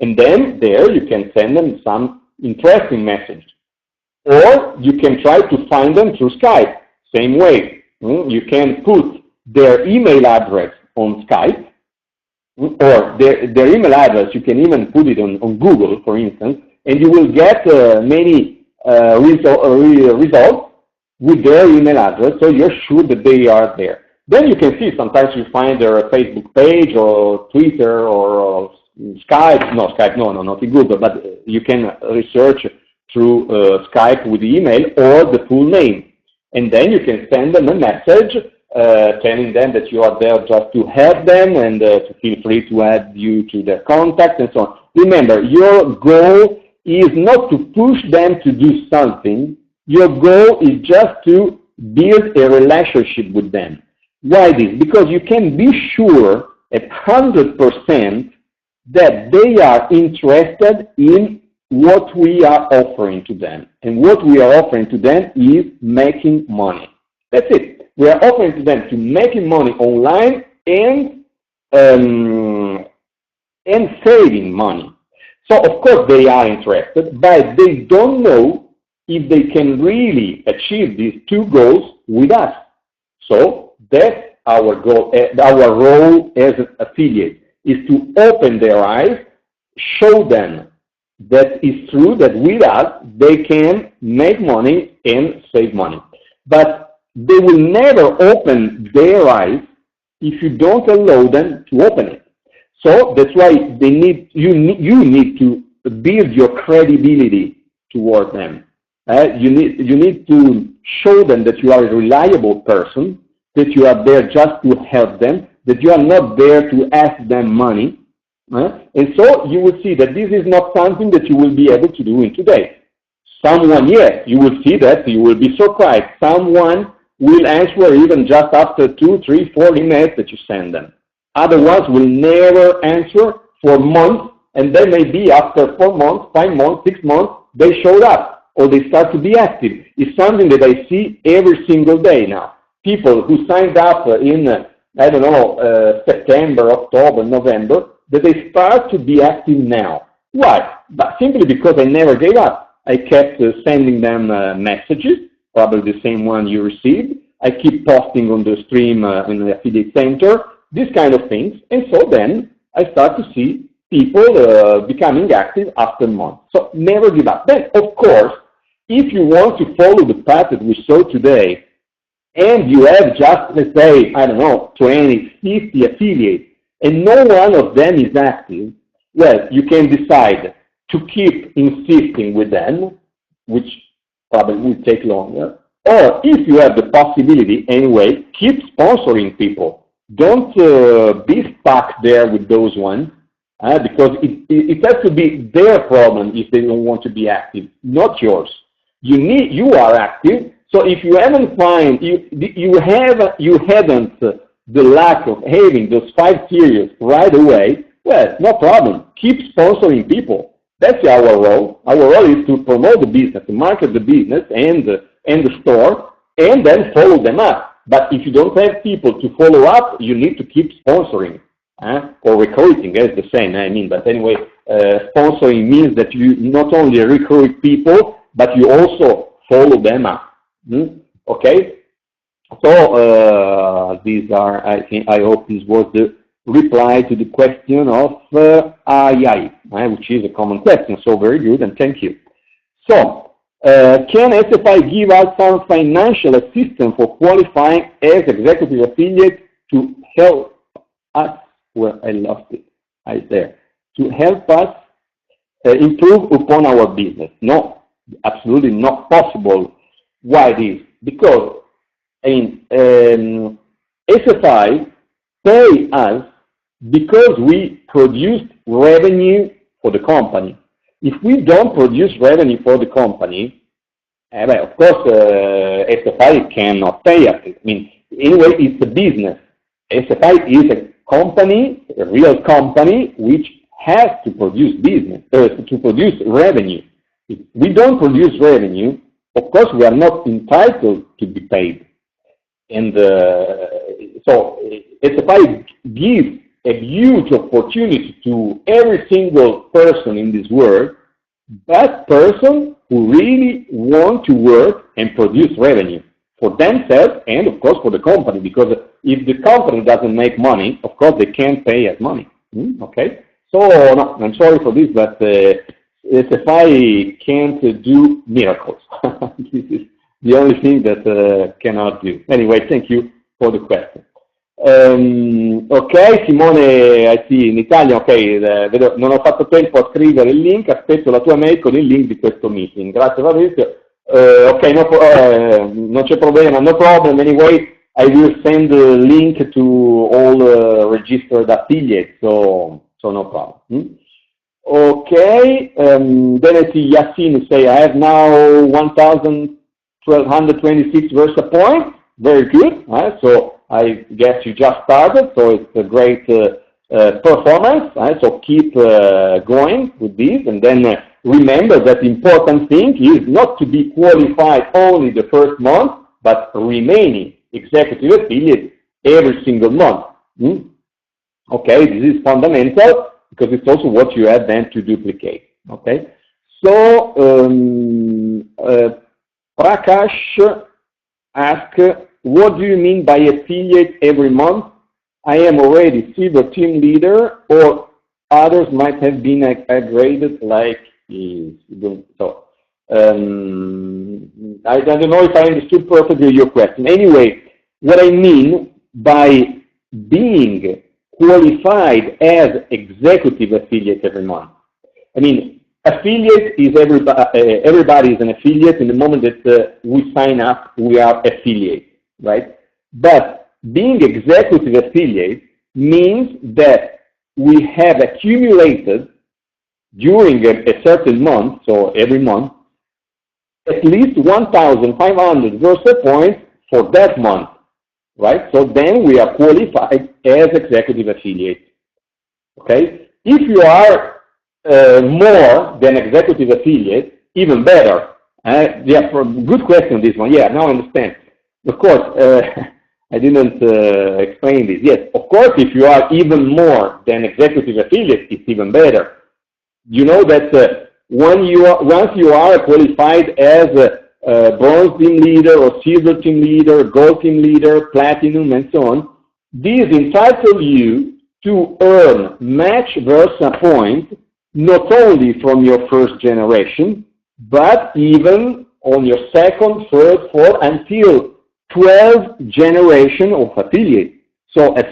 S1: And then there you can send them some interesting message. Or you can try to find them through Skype. Same way. You can put their email address on Skype, or their email address, you can even put it on Google, for instance, and you will get many results with their email address, so you're sure that they are there. Then you can see, sometimes you find their Facebook page, or Twitter, or Skype, not in Google, but you can research through Skype with the email or the full name. And then you can send them a message telling them that you are there just to help them and to feel free to add you to their contact and so on. Remember, your goal is not to push them to do something. Your goal is just to build a relationship with them. Why this? Because you can be sure at 100% that they are interested in what we are offering to them. And what we are offering to them is making money. That's it. We are offering to them to making money online and saving money. So of course they are interested, but they don't know if they can really achieve these two goals with us. So that's our goal, our role as an affiliate, is to open their eyes, show them that it's true that with us they can make money and save money. But they will never open their eyes if you don't allow them to open it. So that's why you need to build your credibility toward them. You need to show them that you are a reliable person, that you are there just to help them, that you are not there to ask them money. And so you will see that this is not something that you will be able to do in today. Someone, yes, you will see that, you will be surprised. Someone will answer even just after 2, 3, 4 emails that you send them. Other ones will never answer for months, and then maybe after 4 months, 5 months, 6 months, they showed up, or they start to be active. It's something that I see every single day now. People who signed up in, I don't know, September, October, November, that they start to be active now. Why? But simply because I never gave up. I kept sending them messages, probably the same one you received. I keep posting on the stream in the affiliate center, these kind of things. And so then I start to see people becoming active after months. So never give up. Then, of course, if you want to follow the path that we saw today, and you have just, let's say, I don't know, 20, 50 affiliates, and no one of them is active, well, you can decide to keep insisting with them, which probably will take longer, or if you have the possibility anyway, keep sponsoring people. Don't be stuck there with those ones, because it has to be their problem if they don't want to be active, not yours. You are active, so if you haven't the lack of having those 5 series right away, well, no problem. Keep sponsoring people. That's our role. Our role is to promote the business, to market the business and the store, and then follow them up. But if you don't have people to follow up, you need to keep sponsoring, or recruiting. It's the same, I mean. But anyway, sponsoring means that you not only recruit people, but you also follow them up. Okay? So these are, I hope this was the reply to the question of AI, which is a common question. So very good, and thank you. So, can SFI give us some financial assistance for qualifying as executive affiliate to help us? Well, I lost it. To help us improve upon our business? No, absolutely not possible. Why this? Because SFI pay us because we produced revenue for the company. If we don't produce revenue for the company, of course, SFI cannot pay us. I mean, anyway, it's a business. SFI is a company, a real company, which has to produce business, to produce revenue. If we don't produce revenue, of course, we are not entitled to be paid. And so SFI gives a huge opportunity to every single person in this world, that person who really want to work and produce revenue for themselves and, of course, for the company. Because if the company doesn't make money, of course, they can't pay us money. Okay? So, no, I'm sorry for this, but SFI can't do miracles. This is the only thing that cannot do. Anyway, thank you for the question. Ok, Simone, I see in Italia, ok, vedo, non ho fatto tempo a scrivere il link, aspetto la tua mail con il link di questo meeting. Grazie Fabrizio. Ok, non c'è problema, no problem. Anyway, I will send the link to all registered affiliates, so no problem. Okay, then I see Yasin say, I have now 1,226 Versa points. Very good. So I guess you just started, so it's a great performance. So keep going with this, and then remember that the important thing is not to be qualified only the first month, but remaining executive affiliate every single month. Okay, this is fundamental because it's also what you have then to duplicate. Okay, so Prakash asks, what do you mean by affiliate every month? I am already silver team leader, or others might have been graded like this. So, I don't know if I understood perfectly your question. Anyway, what I mean by being qualified as executive affiliate every month. I mean, affiliate is everybody is an affiliate in the moment that we sign up, we are affiliate. Right? But being executive affiliate means that we have accumulated during a certain month, so every month, at least 1,500 Versa points for that month, right? So then we are qualified as executive affiliate. Okay? If you are more than executive affiliate, even better. Yeah, good question this one. Yeah, now I understand. Of course, I didn't explain this. Yes, of course, if you are even more than executive affiliate, it's even better. You know that once you are qualified as a bronze team leader or silver team leader, gold team leader, platinum, and so on, these entitle you to earn match Versa points not only from your first generation, but even on your second, third, fourth, until 12th generation of affiliate. So a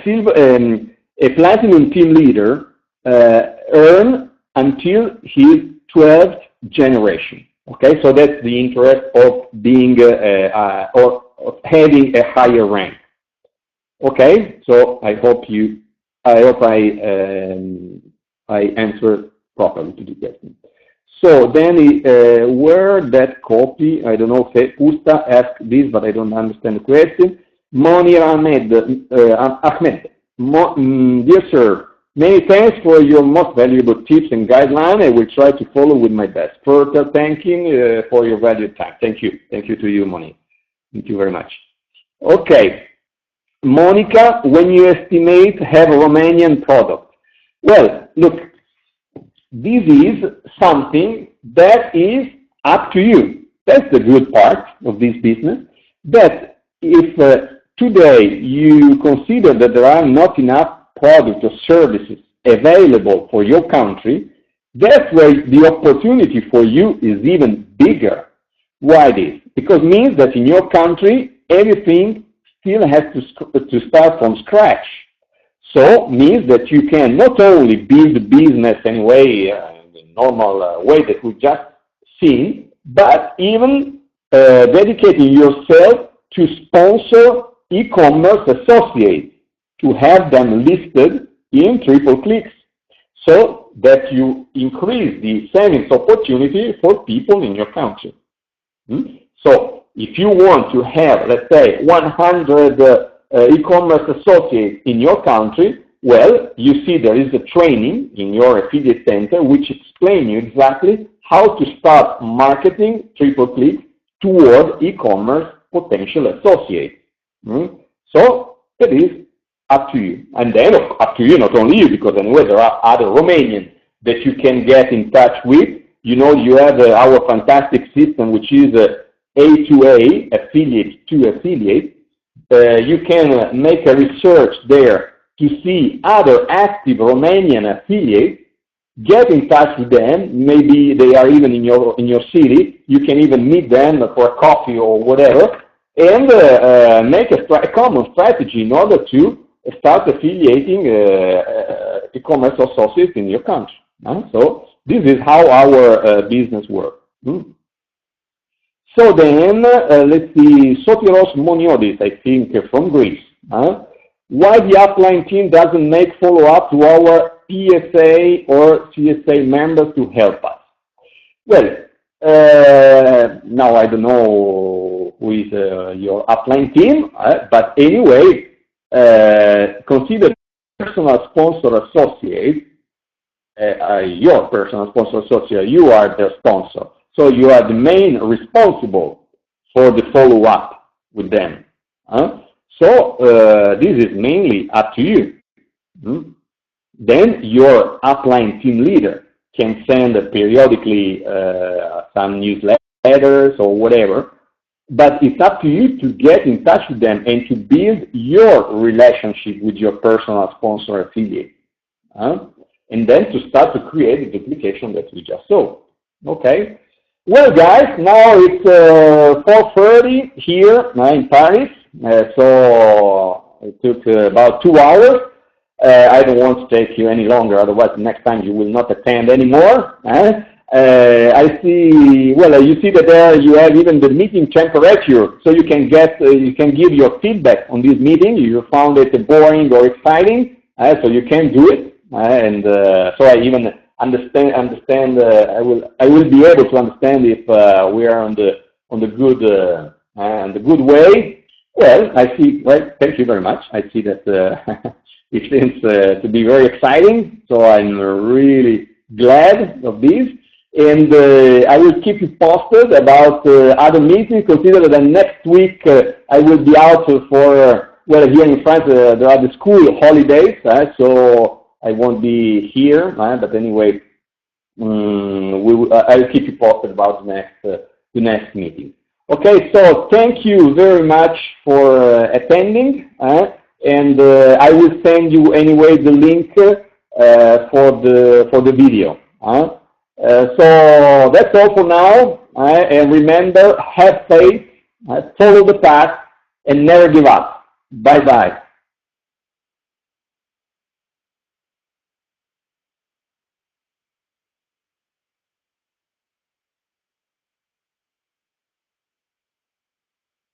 S1: platinum team leader earn until his 12th generation. Okay, so that's the interest of being or of having a higher rank. Okay, so I hope I answered properly to the question. So then, where that copy, I don't know if Usta asked this, but I don't understand the question. Monir Ahmed, dear sir, many thanks for your most valuable tips and guidelines. I will try to follow with my best. Further thanking for your valued time. Thank you. Thank you to you, Monir. Thank you very much. Okay. Monica, when you estimate have a Romanian product? Well, look, this is something that is up to you. That's the good part of this business. That if today you consider that there are not enough products or services available for your country, that's where the opportunity for you is even bigger. Why this? Because it means that in your country, everything still has to start from scratch. So means that you can not only build the business anyway, the normal way that we just seen, but even dedicating yourself to sponsor e-commerce associates, to have them listed in triple clicks, so that you increase the savings opportunity for people in your country. So if you want to have, let's say, 100 e-commerce associates in your country, well, you see there is a training in your affiliate center which explains you exactly how to start marketing triple click toward e-commerce potential associates. So it is up to you. And then up to you, not only you, because anyway there are other Romanians that you can get in touch with. You know, you have our fantastic system which is A2A, affiliate to affiliate. You can make a research there to see other active Romanian affiliates, get in touch with them, maybe they are even in your city, you can even meet them for a coffee or whatever, and make a common strategy in order to start affiliating e-commerce associates in your country. So this is how our business works. So then, let's see, Sotiros Moniodis, I think, from Greece. Why the upline team doesn't make follow-up to our PSA or CSA members to help us? Well, now I don't know who is your upline team, but anyway, consider personal sponsor associate, your personal sponsor associate, you are the sponsor. So you are the main responsible for the follow-up with them. So this is mainly up to you. Then your upline team leader can send periodically some newsletters or whatever, but it's up to you to get in touch with them and to build your relationship with your personal sponsor affiliate. And then to start to create the duplication that we just saw. Okay? Well, guys, now it's 4:30 here in Paris, so it took about 2 hours. I don't want to take you any longer, otherwise next time you will not attend anymore. I see. Well, you see that there you have even the meeting temperature, so you can give your feedback on this meeting. You found it boring or exciting, so you can do it. And so I even understand. I will be able to understand if we are on the good way. Well, I see. Well, thank you very much. I see that it seems to be very exciting. So I'm really glad of this, and I will keep you posted about other meetings. Consider that next week I will be out for here in France there are the school holidays, so I won't be here, but anyway, I'll keep you posted about the next meeting. Okay, so thank you very much for attending, and I will send you anyway the link for the video. So that's all for now, and remember, have faith, follow the path, and never give up. Bye-bye.